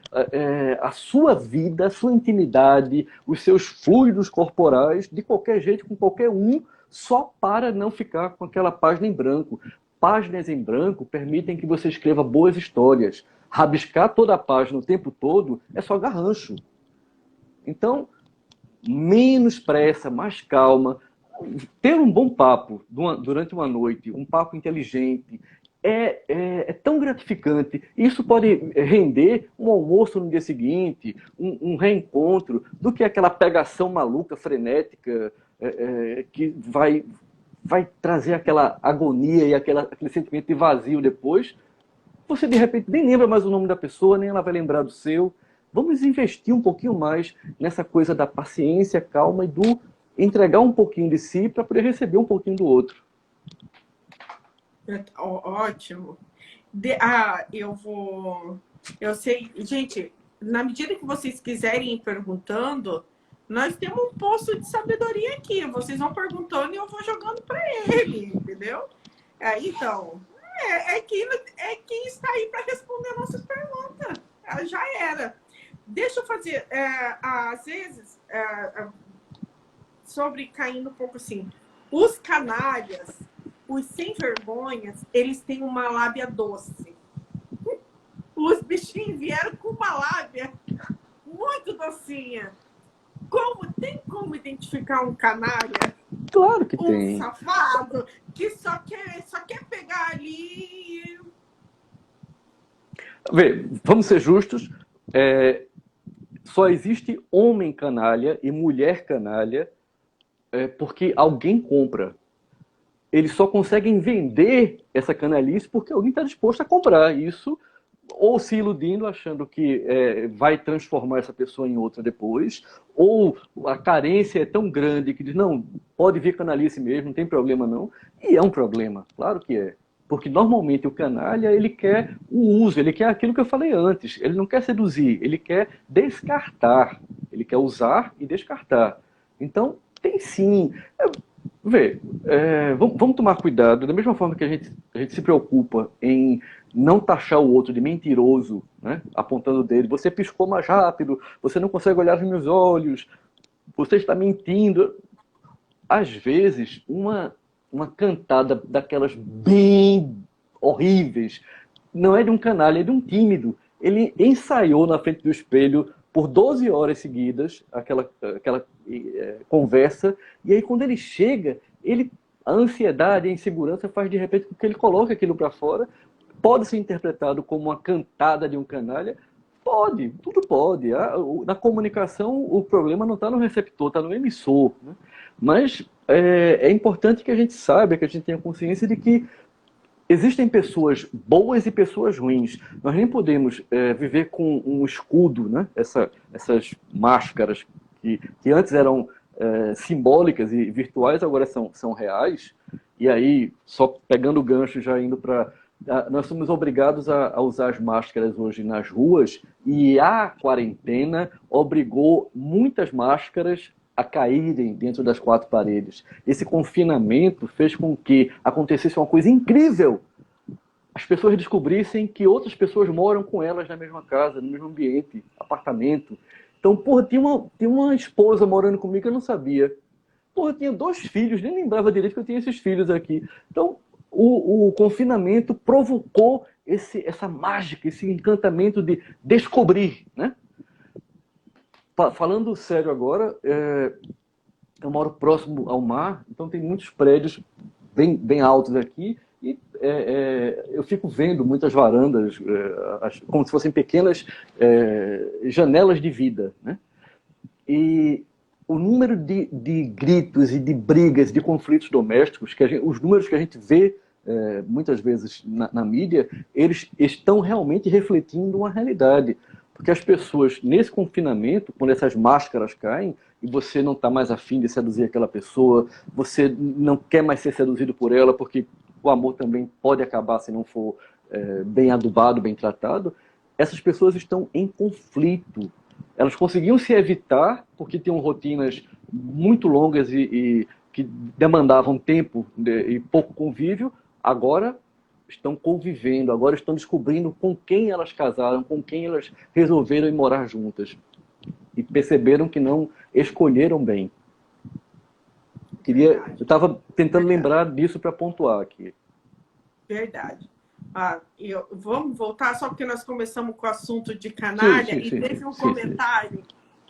a sua vida, a sua intimidade, os seus fluidos corporais, de qualquer jeito, com qualquer um, só para não ficar com aquela página em branco. Páginas em branco permitem que você escreva boas histórias. Rabiscar toda a página o tempo todo é só garrancho. Então, menos pressa, mais calma. Ter um bom papo durante uma noite, um papo inteligente, é tão gratificante. Isso pode render um almoço no dia seguinte, um reencontro, do que aquela pegação maluca, frenética, que vai trazer aquela agonia e aquele sentimento de vazio depois. Você, de repente, nem lembra mais o nome da pessoa, nem ela vai lembrar do seu. Vamos investir um pouquinho mais nessa coisa da paciência, calma e do entregar um pouquinho de si para poder receber um pouquinho do outro. Ótimo. Eu sei, gente, na medida que vocês quiserem ir perguntando, nós temos um poço de sabedoria aqui. Vocês vão perguntando e eu vou jogando para ele, entendeu? Então, quem está aí para responder a nossa pergunta. Já era. Deixa eu fazer, às vezes, sobre caindo um pouco assim, os canalhas, os sem vergonhas, eles têm uma lábia doce. Os bichinhos vieram com uma lábia muito docinha. Tem como identificar um canalha? Claro que tem. Um safado que só quer pegar ali. Vê, vamos ser justos. Só existe homem canalha e mulher canalha porque alguém compra. Eles só conseguem vender essa canalice porque alguém está disposto a comprar isso, ou se iludindo, achando que vai transformar essa pessoa em outra depois, ou a carência é tão grande que diz, não, pode vir canalice mesmo, não tem problema não. E é um problema, claro que é. Porque normalmente o canalha, ele quer o uso, ele quer aquilo que eu falei antes. Ele não quer seduzir, ele quer descartar. Ele quer usar e descartar. Então, tem sim. Vamos tomar cuidado. Da mesma forma que a gente se preocupa em não taxar o outro de mentiroso, né? Apontando o dedo. Você piscou mais rápido, você não consegue olhar nos meus olhos, você está mentindo. Às vezes, uma cantada daquelas bem horríveis não é de um canalha, é de um tímido. Ele ensaiou na frente do espelho por 12 horas seguidas aquela conversa, e aí quando ele chega, a ansiedade, a insegurança faz de repente com que ele coloque aquilo para fora. Pode ser interpretado como uma cantada de um canalha? Pode, tudo pode. Na comunicação, o problema não está no receptor, está no emissor, né? Mas é importante que a gente saiba, que a gente tenha consciência de que existem pessoas boas e pessoas ruins. Nós nem podemos viver com um escudo, né? Essas máscaras que antes eram simbólicas e virtuais, agora são reais. E aí, só pegando o gancho, já indo para... Nós somos obrigados a usar as máscaras hoje nas ruas, e a quarentena obrigou muitas máscaras a caírem dentro das quatro paredes. Esse confinamento fez com que acontecesse uma coisa incrível. As pessoas descobrissem que outras pessoas moram com elas na mesma casa, no mesmo ambiente, apartamento. Então, porra, tinha uma esposa morando comigo que eu não sabia. Porra, eu tinha 2 filhos, nem lembrava direito que eu tinha esses filhos aqui. Então, o confinamento provocou essa mágica, esse encantamento de descobrir, né? Falando sério agora, eu moro próximo ao mar, então tem muitos prédios bem altos aqui, e eu fico vendo muitas varandas, como se fossem pequenas janelas de vida, né? E o número de gritos e de brigas, de conflitos domésticos, os números que a gente vê muitas vezes na mídia, eles estão realmente refletindo uma realidade. Porque as pessoas, nesse confinamento, quando essas máscaras caem, e você não está mais afim de seduzir aquela pessoa, você não quer mais ser seduzido por ela, porque o amor também pode acabar se não for bem adubado, bem tratado, essas pessoas estão em conflito. Elas conseguiam se evitar, porque tinham rotinas muito longas e que demandavam tempo e pouco convívio, agora estão convivendo, agora estão descobrindo com quem elas casaram, com quem elas resolveram ir morar juntas. E perceberam que não escolheram bem. Eu estava tentando lembrar disso para pontuar aqui. Verdade. Vamos voltar, só porque nós começamos com o assunto de canalha, sim. Teve um comentário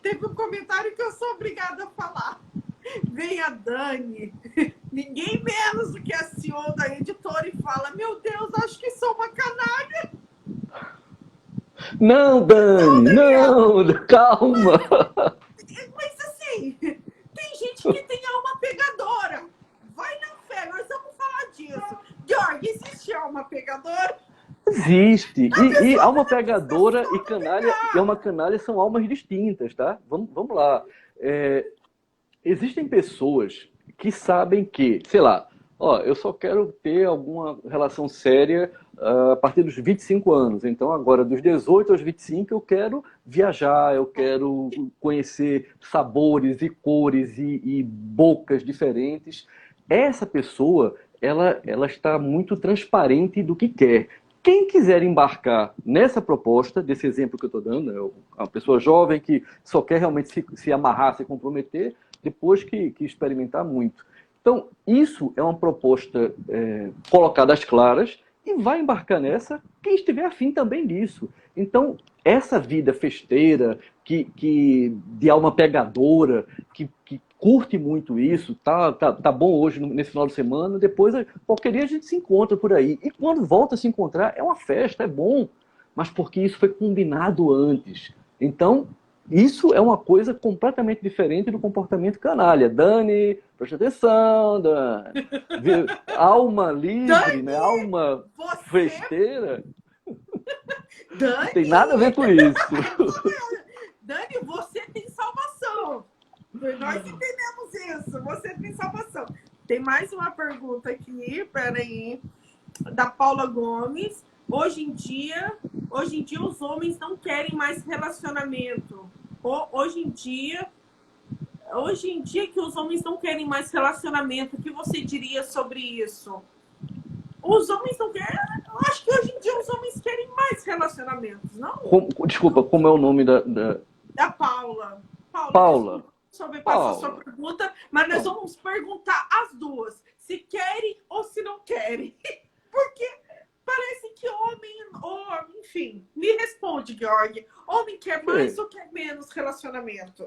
teve um comentário que eu sou obrigada a falar. Vem a Dani, ninguém menos do que a CEO da editora, e fala: meu Deus, acho que sou uma canalha. Não, Dani, não, calma. Mas assim, tem gente que tem alma pegadora. Vai na fé, nós vamos falar disso. Georg, existe alma pegadora? Existe. A E pessoa alma vai pegadora e só canalha, e pegar. alma canalha são almas distintas, tá? Vamos lá. Existem pessoas que sabem que, sei lá, ó, eu só quero ter alguma relação séria a partir dos 25 anos. Então, agora, dos 18 aos 25, eu quero viajar, eu quero conhecer sabores e cores e bocas diferentes. Essa pessoa, ela está muito transparente do que quer. Quem quiser embarcar nessa proposta, desse exemplo que eu estou dando, é uma pessoa jovem que só quer realmente se amarrar, se comprometer, depois que experimentar muito. Então, isso é uma proposta colocada às claras e vai embarcar nessa quem estiver afim também disso. Então, essa vida festeira, de alma pegadora, que curte muito isso, tá bom hoje nesse final de semana, depois qualquer dia a gente se encontra por aí. E quando volta a se encontrar, é uma festa, é bom, mas porque isso foi combinado antes. Então, isso é uma coisa completamente diferente do comportamento canalha. Dani, preste atenção, Dani. Alma livre, né? Dani, Alma você, festeira, não tem nada a ver Dani, com isso. Dani, você tem salvação. Nós entendemos isso. Você tem salvação. Tem mais uma pergunta aqui, peraí, da Paula Gomes. Hoje em dia os homens não querem mais relacionamento. Hoje em dia que os homens não querem mais relacionamento, o que você diria sobre isso? Os homens não querem. Eu acho que hoje em dia os homens querem mais relacionamentos, não? Desculpa, como é o nome Da Paula. Paula. Desculpa sobrepassar a sua pergunta, mas nós vamos perguntar as duas, se querem ou se não querem. Porque parece que enfim, me responde, Georg. Homem quer mais ou quer menos relacionamento?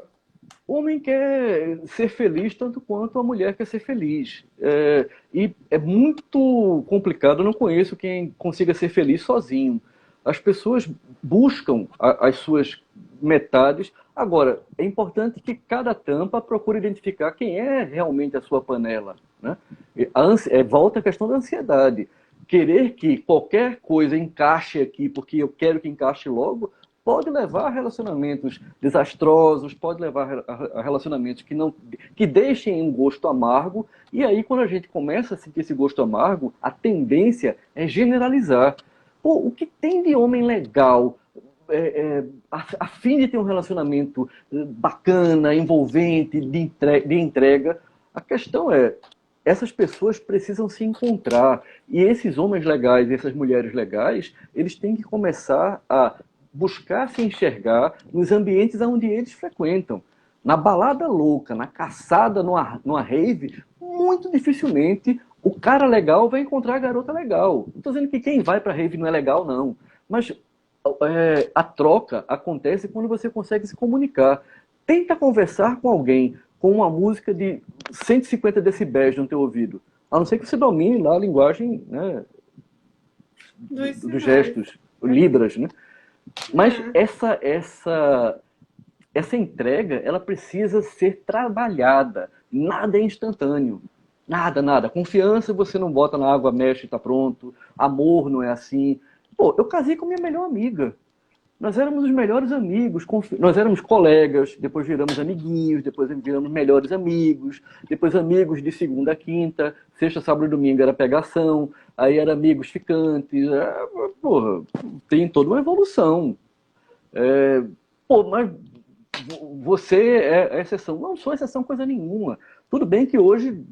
O homem quer ser feliz tanto quanto a mulher quer ser feliz. E é muito complicado, eu não conheço quem consiga ser feliz sozinho. As pessoas buscam as suas metades. Agora, é importante que cada tampa procure identificar quem é realmente a sua panela. Né? Volta a questão da ansiedade. Querer que qualquer coisa encaixe aqui, porque eu quero que encaixe logo, pode levar a relacionamentos desastrosos, pode levar a relacionamentos que deixem um gosto amargo, e aí quando a gente começa a sentir esse gosto amargo, a tendência é generalizar. Pô, o que tem de homem legal, a fim de ter um relacionamento bacana, envolvente, de entrega, a questão é, essas pessoas precisam se encontrar, e esses homens legais e essas mulheres legais, eles têm que começar a buscar se enxergar nos ambientes onde eles frequentam. Na balada louca, na caçada, numa rave, muito dificilmente o cara legal vai encontrar a garota legal. Não estou dizendo que quem vai para rave não é legal, não. Mas a troca acontece quando você consegue se comunicar. Tenta conversar com alguém com uma música de 150 decibéis no teu ouvido. A não ser que você domine lá a linguagem, né, dos gestos, libras, né? Mas essa entrega, ela precisa ser trabalhada. Nada é instantâneo. Nada, nada. Confiança você não bota na água, mexe e tá pronto. Amor não é assim. Pô, eu casei com minha melhor amiga. Nós éramos os melhores amigos, nós éramos colegas, depois viramos amiguinhos, depois viramos melhores amigos, depois amigos de segunda a quinta, sexta, sábado e domingo era pegação, aí era amigos ficantes, porra, tem toda uma evolução. Mas você é exceção. Não sou exceção coisa nenhuma. Tudo bem que hoje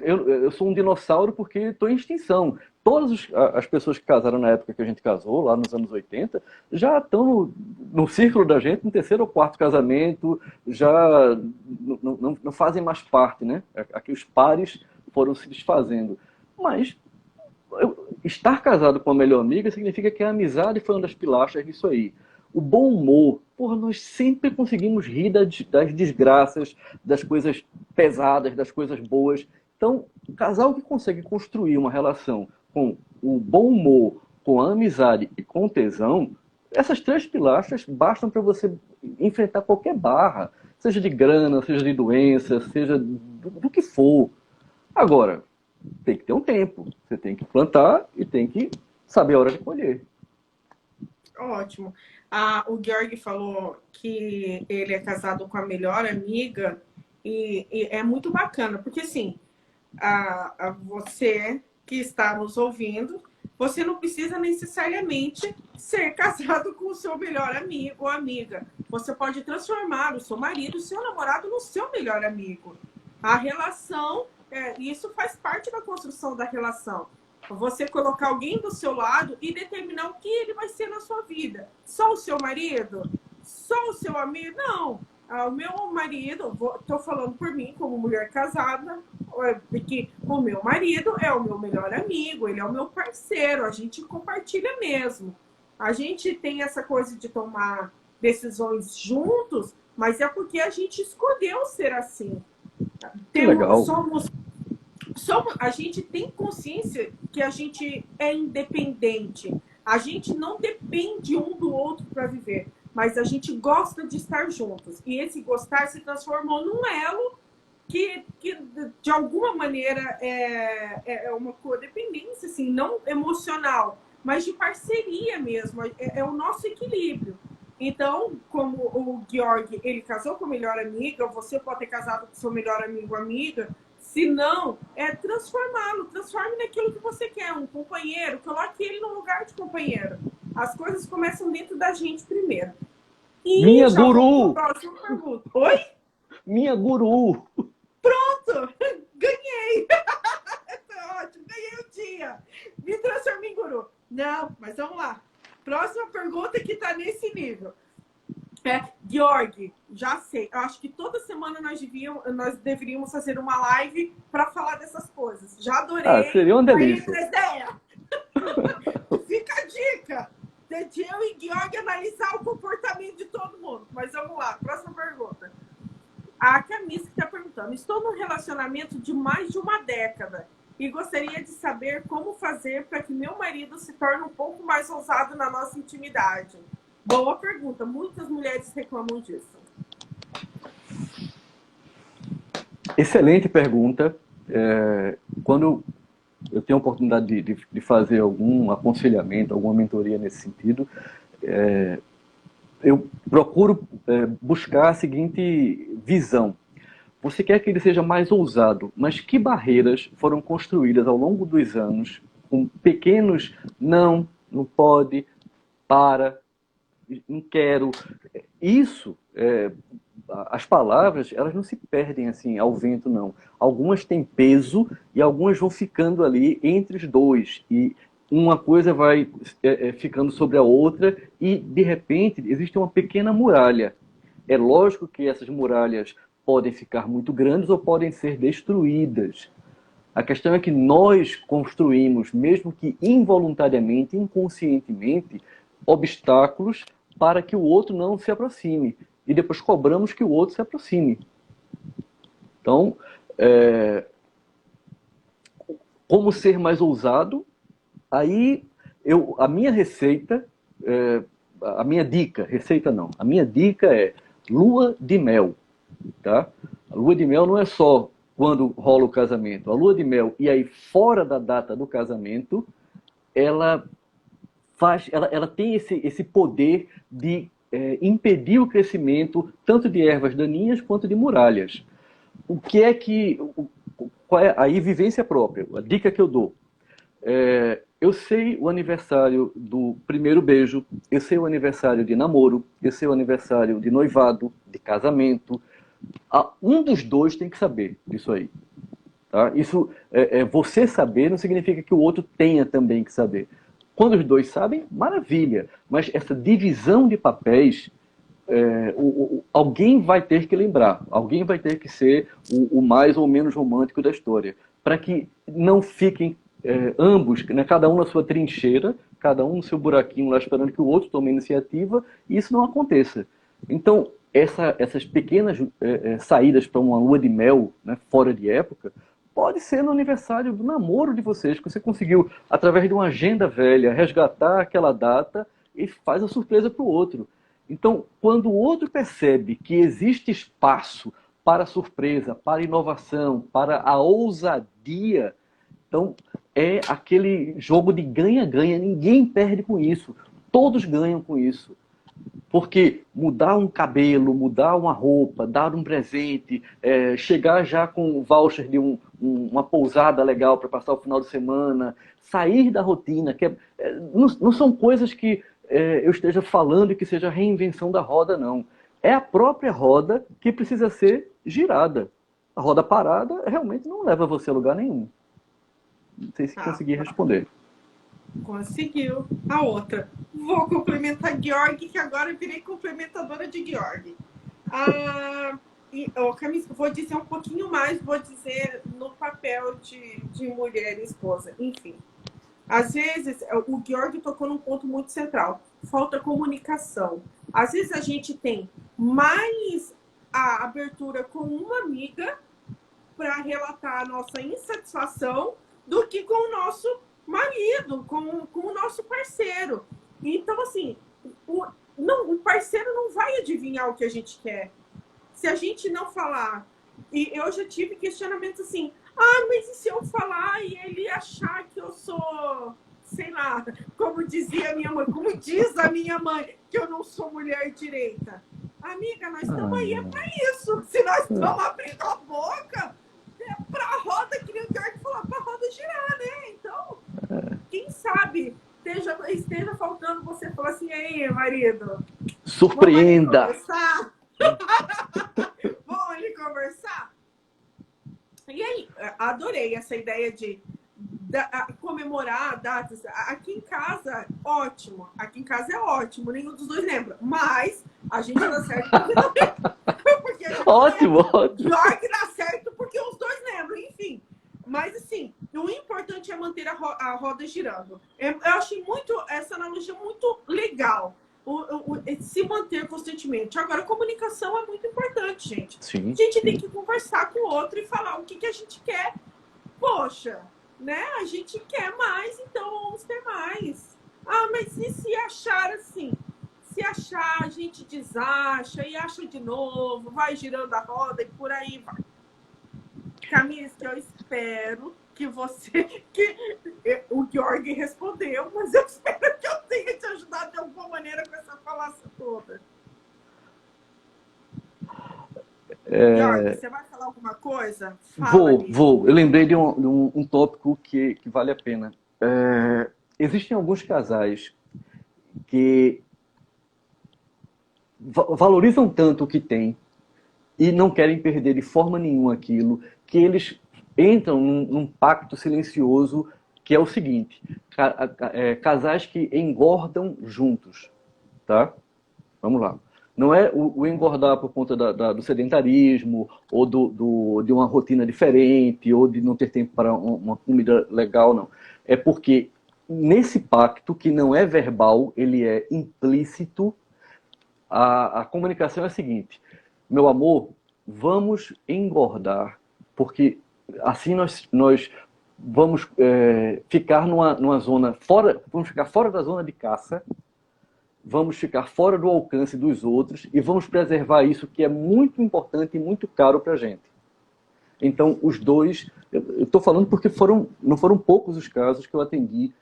eu sou um dinossauro porque estou em extinção. Todas as pessoas que casaram na época que a gente casou, lá nos anos 80, já estão no círculo da gente, no terceiro ou quarto casamento, já não fazem mais parte, né? Aqui os pares foram se desfazendo. Mas estar casado com a melhor amiga significa que a amizade foi uma das pilastras disso aí. O bom humor, porra, nós sempre conseguimos rir das desgraças, das coisas pesadas, das coisas boas. Então, o casal que consegue construir uma relação com o bom humor, com a amizade e com o tesão, essas três pilastras bastam para você enfrentar qualquer barra, seja de grana, seja de doença, seja do que for. Agora, tem que ter um tempo. Você tem que plantar e tem que saber a hora de colher. Ótimo. O Georg falou que ele é casado com a melhor amiga e é muito bacana, porque assim, você que está nos ouvindo, você não precisa necessariamente ser casado com o seu melhor amigo ou amiga. Você pode transformar o seu marido, o seu namorado no seu melhor amigo. A relação, isso faz parte da construção da relação. Você colocar alguém do seu lado e determinar o que ele vai ser na sua vida. Só o seu marido? Só o seu amigo? Não. O meu marido, estou falando por mim como mulher casada, porque o meu marido é o meu melhor amigo, ele é o meu parceiro, a gente compartilha mesmo. A gente tem essa coisa de tomar decisões juntos, mas é porque a gente escolheu ser assim. Legal. A gente tem consciência que a gente é independente. A gente não depende um do outro para viver, mas a gente gosta de estar juntos. E esse gostar se transformou num elo que de alguma maneira, é uma codependência, assim, não emocional, mas de parceria mesmo. É o nosso equilíbrio. Então, como o Georg, ele casou com a melhor amiga, você pode ter casado com seu melhor amigo ou amiga. Se não, transformá-lo. Transforme naquilo que você quer. Um companheiro, coloque ele no lugar de companheiro. As coisas começam dentro da gente primeiro. E minha guru! Próxima pergunta. Oi? Minha guru! Pronto! Ganhei! Ótimo, ganhei o dia. Me transformei em guru. Não, mas vamos lá. Próxima pergunta que está nesse nível. Georg, já sei. Eu acho que toda semana nós deveríamos fazer uma live para falar dessas coisas. Já adorei. Seria uma delícia. Ideia. Fica a dica. De eu e Georg analisar o comportamento de todo mundo. Mas vamos lá, próxima pergunta. A Camisa está perguntando: estou num relacionamento de mais de uma década e gostaria de saber como fazer para que meu marido se torne um pouco mais ousado na nossa intimidade. Boa pergunta. Muitas mulheres reclamam disso. Excelente pergunta. Quando eu tenho a oportunidade de fazer algum aconselhamento, alguma mentoria nesse sentido, eu procuro buscar a seguinte visão. Você quer que ele seja mais ousado, mas que barreiras foram construídas ao longo dos anos com pequenos não pode, não quero. Isso, as palavras, elas não se perdem assim ao vento, não. Algumas têm peso e algumas vão ficando ali entre os dois. E uma coisa vai ficando sobre a outra e, de repente, existe uma pequena muralha. É lógico que essas muralhas podem ficar muito grandes ou podem ser destruídas. A questão é que nós construímos, mesmo que involuntariamente, inconscientemente, obstáculos para que o outro não se aproxime. E depois cobramos que o outro se aproxime. Então, como ser mais ousado? Aí, a minha receita, a minha dica, receita não, a minha dica é lua de mel. Tá? A lua de mel não é só quando rola o casamento. A lua de mel, e aí fora da data do casamento, ela tem esse poder de impedir o crescimento tanto de ervas daninhas quanto de muralhas. Qual é a vivência própria? A dica que eu dou. Eu sei o aniversário do primeiro beijo, eu sei o aniversário de namoro, eu sei o aniversário de noivado, de casamento. Um dos dois tem que saber disso aí. Tá? Isso, você saber não significa que o outro tenha também que saber. Quando os dois sabem, maravilha. Mas essa divisão de papéis, alguém vai ter que lembrar. Alguém vai ter que ser o mais ou menos romântico da história. Para que não fiquem ambos, né, cada um na sua trincheira, cada um no seu buraquinho lá esperando que o outro tome a iniciativa, e isso não aconteça. Então, essas pequenas saídas para uma lua de mel, né, fora de época, pode ser no aniversário do namoro de vocês, que você conseguiu, através de uma agenda velha, resgatar aquela data e faz a surpresa para o outro. Então, quando o outro percebe que existe espaço para a surpresa, para a inovação, para a ousadia, então é aquele jogo de ganha-ganha, ninguém perde com isso, todos ganham com isso. Porque mudar um cabelo, mudar uma roupa, dar um presente, chegar já com um voucher de uma pousada legal para passar o final de semana, sair da rotina, não são coisas que eu esteja falando e que seja reinvenção da roda, não. É a própria roda que precisa ser girada. A roda parada realmente não leva você a lugar nenhum. Não sei se consegui responder. Conseguiu. A outra. Vou complementar Georg, que agora eu virei complementadora de Georg. Camila, vou dizer um pouquinho mais, vou dizer no papel de mulher e esposa. Enfim. Às vezes, o Georg tocou num ponto muito central. Falta comunicação. Às vezes a gente tem mais a abertura com uma amiga para relatar a nossa insatisfação do que com o nosso marido, com o nosso parceiro. Então, assim, o parceiro não vai adivinhar o que a gente quer. Se a gente não falar... E eu já tive questionamentos assim, mas e se eu falar e ele achar que eu sou, sei lá, como dizia a minha mãe, como diz a minha mãe, que eu não sou mulher direita? Amiga, nós estamos aí para isso. Se nós estamos abrindo a boca, é para a roda, que nem o Georg falou, para a roda girar, né? Então, quem sabe esteja faltando você falar assim, ei, marido, surpreenda! Vamos conversar? Vamos ali conversar? E aí, adorei essa ideia de comemorar datas. Aqui em casa, ótimo. Aqui em casa é ótimo, nenhum dos dois lembra. Mas a gente dá certo porque não lembra. Porque ótimo, ótimo. Georg dá certo porque os dois lembram, enfim. Mas, assim, o importante é manter a roda girando. Eu achei essa analogia muito legal. Se manter constantemente. Agora, a comunicação é muito importante, gente. Sim, a gente tem que conversar com o outro e falar o que a gente quer. Poxa, né? A gente quer mais, então vamos ter mais. Mas e se achar assim? Se achar, a gente desacha e acha de novo, vai girando a roda e por aí vai. Camila, eu espero que o Georg respondeu, mas eu espero que eu tenha te ajudado de alguma maneira com essa falácia toda. Georg, você vai falar alguma coisa? Vou. Eu lembrei de um tópico que vale a pena. Existem alguns casais que valorizam tanto o que têm e não querem perder de forma nenhuma aquilo, que eles entram num pacto silencioso que é o seguinte, casais que engordam juntos, tá? Vamos lá. Não é o engordar por conta do sedentarismo, ou de uma rotina diferente, ou de não ter tempo para uma comida legal, não. É porque nesse pacto, que não é verbal, ele é implícito, a comunicação é a seguinte: meu amor, vamos engordar, porque assim nós vamos ficar numa zona fora, vamos ficar fora da zona de caça, vamos ficar fora do alcance dos outros e vamos preservar isso que é muito importante e muito caro para a gente. Então, os dois... Eu estou falando porque não foram poucos os casos que eu atendi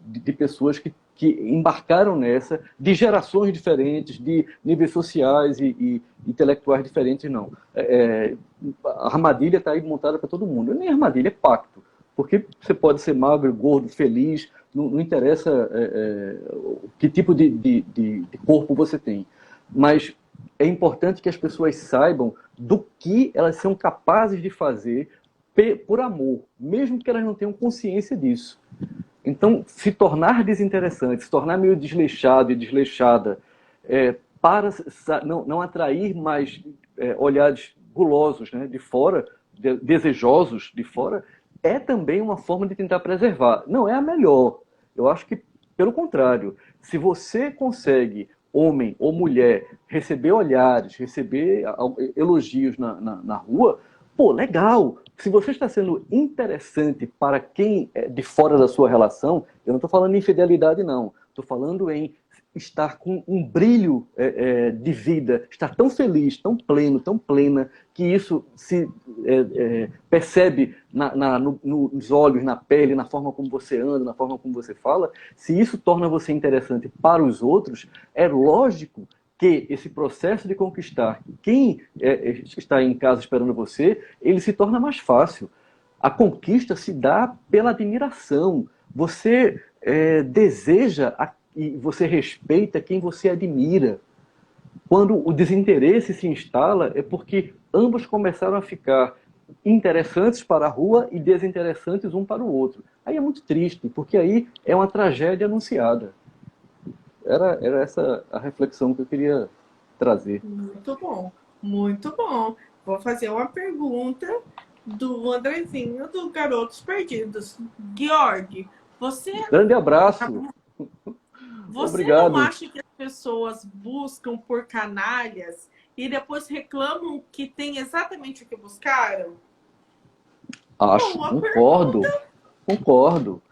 de pessoas que embarcaram nessa, de gerações diferentes, de níveis sociais e intelectuais diferentes, não. A armadilha está aí montada para todo mundo. Nem armadilha, é pacto. Porque você pode ser magro, gordo, feliz, não interessa que tipo de corpo você tem. Mas é importante que as pessoas saibam do que elas são capazes de fazer por amor, mesmo que elas não tenham consciência disso. Então, se tornar desinteressante, se tornar meio desleixado e desleixada, para não atrair mais olhares gulosos, né, de fora, desejosos de fora, é também uma forma de tentar preservar. Não é a melhor. Eu acho que, pelo contrário, se você consegue, homem ou mulher, receber olhares, receber elogios na rua, pô, legal. Se você está sendo interessante para quem é de fora da sua relação, eu não estou falando em infidelidade, não. Estou falando em estar com um brilho de vida, estar tão feliz, tão pleno, tão plena, que isso se percebe nos olhos, na pele, na forma como você anda, na forma como você fala. Se isso torna você interessante para os outros, é lógico que esse processo de conquistar quem está em casa esperando você, ele se torna mais fácil. A conquista se dá pela admiração. Você deseja e você respeita quem você admira. Quando o desinteresse se instala, é porque ambos começaram a ficar interessantes para a rua e desinteressantes um para o outro. Aí é muito triste, porque aí é uma tragédia anunciada. Era essa a reflexão que eu queria trazer. Muito bom, muito bom. Vou fazer uma pergunta do Andrezinho do Garotos Perdidos. Georg, você, Grande abraço. você não Obrigado. acha que as pessoas buscam por canalhas e depois reclamam que tem exatamente o que buscaram? Acho, Boa concordo, pergunta. concordo.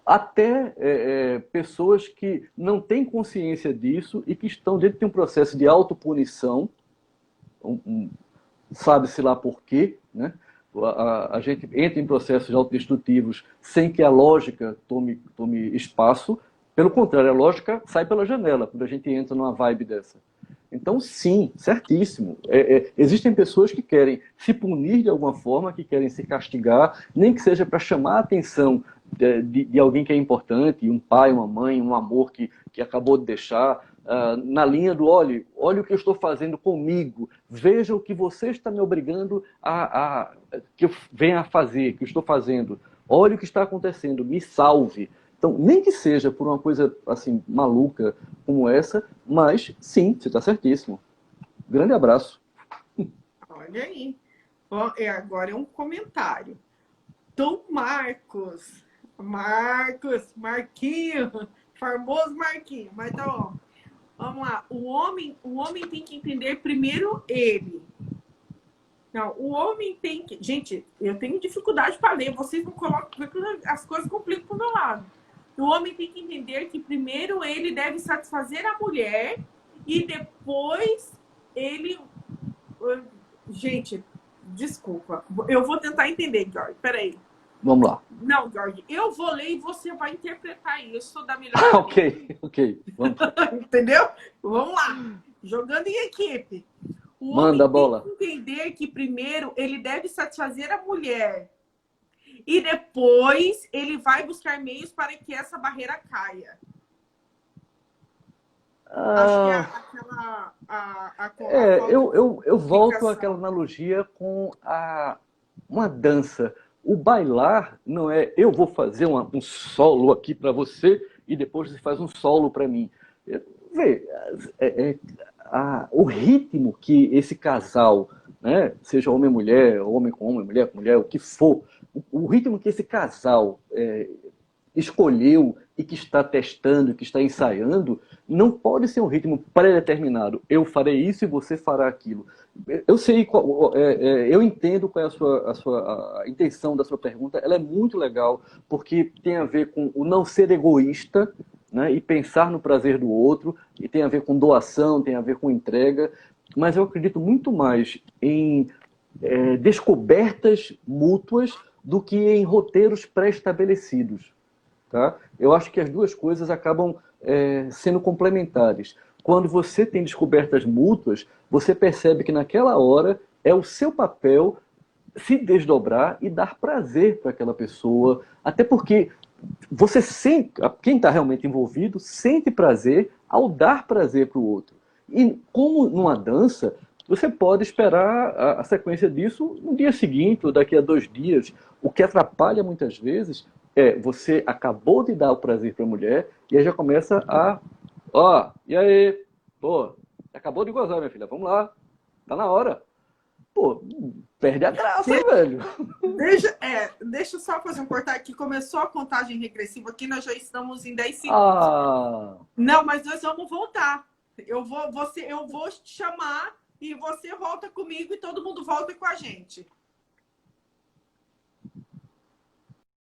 Até pessoas que não têm consciência disso e que estão dentro de um processo de autopunição, sabe-se lá por quê, né? A gente entra em processos autodestrutivos sem que a lógica tome espaço. Pelo contrário, a lógica sai pela janela quando a gente entra numa vibe dessa. Então, sim, certíssimo. Existem pessoas que querem se punir de alguma forma, que querem se castigar, nem que seja para chamar a atenção de alguém que é importante, um pai, uma mãe, um amor que acabou de deixar, na linha do olhe o que eu estou fazendo comigo, veja o que você está me obrigando que eu venha a fazer, que eu estou fazendo, olhe o que está acontecendo, me salve. Então, nem que seja por uma coisa assim maluca como essa, mas sim, você está certíssimo. Grande abraço. Olha aí. Bom, agora é um comentário. Do Marquinho, famoso Marquinho. Mas tá bom. Vamos lá. O homem tem que entender primeiro ele. Não, o homem tem que. Gente, eu tenho dificuldade para ler. Vocês não colocam. As coisas complicam pro meu lado. O homem tem que entender que primeiro ele deve satisfazer a mulher e depois ele. Gente, desculpa. Eu vou tentar entender, George. Peraí. Vamos lá. Não, George, eu vou ler e você vai interpretar isso da melhor Ok. Vamos. Entendeu? Vamos lá. Jogando em equipe. O Manda a homem bola. tem que entender que primeiro ele deve satisfazer a mulher. E depois ele vai buscar meios para que essa barreira caia. Acho que eu volto àquela analogia com uma dança. O bailar não é eu vou fazer um solo aqui para você e depois você faz um solo para mim. Vê, o ritmo que esse casal, né, seja homem e mulher, homem com homem, mulher com mulher, o que for, o ritmo que esse casal escolheu e que está testando, que está ensaiando, não pode ser um ritmo pré-determinado. Eu farei isso e você fará aquilo. Eu sei, eu entendo qual é a intenção da sua pergunta. Ela é muito legal, porque tem a ver com o não ser egoísta, né, e pensar no prazer do outro, e tem a ver com doação, tem a ver com entrega, mas eu acredito muito mais em descobertas mútuas do que em roteiros pré-estabelecidos. Tá? Eu acho que as duas coisas acabam sendo complementares. Quando você tem descobertas mútuas, você percebe que naquela hora é o seu papel se desdobrar e dar prazer para aquela pessoa, até porque você sente, quem está realmente envolvido sente prazer ao dar prazer para o outro. E como numa dança, você pode esperar a sequência disso no dia seguinte ou daqui a 2 dias. O que atrapalha muitas vezes você acabou de dar o prazer para a mulher e aí já começa e aí? Pô, acabou de gozar, minha filha, vamos lá, tá na hora. pô, perde a graça, velho. Deixa eu só fazer um cortar aqui. Começou a contagem regressiva aqui, nós já estamos em 10 segundos. Ah, Não, mas nós vamos voltar. Eu vou te chamar e você volta comigo e todo mundo volta com a gente.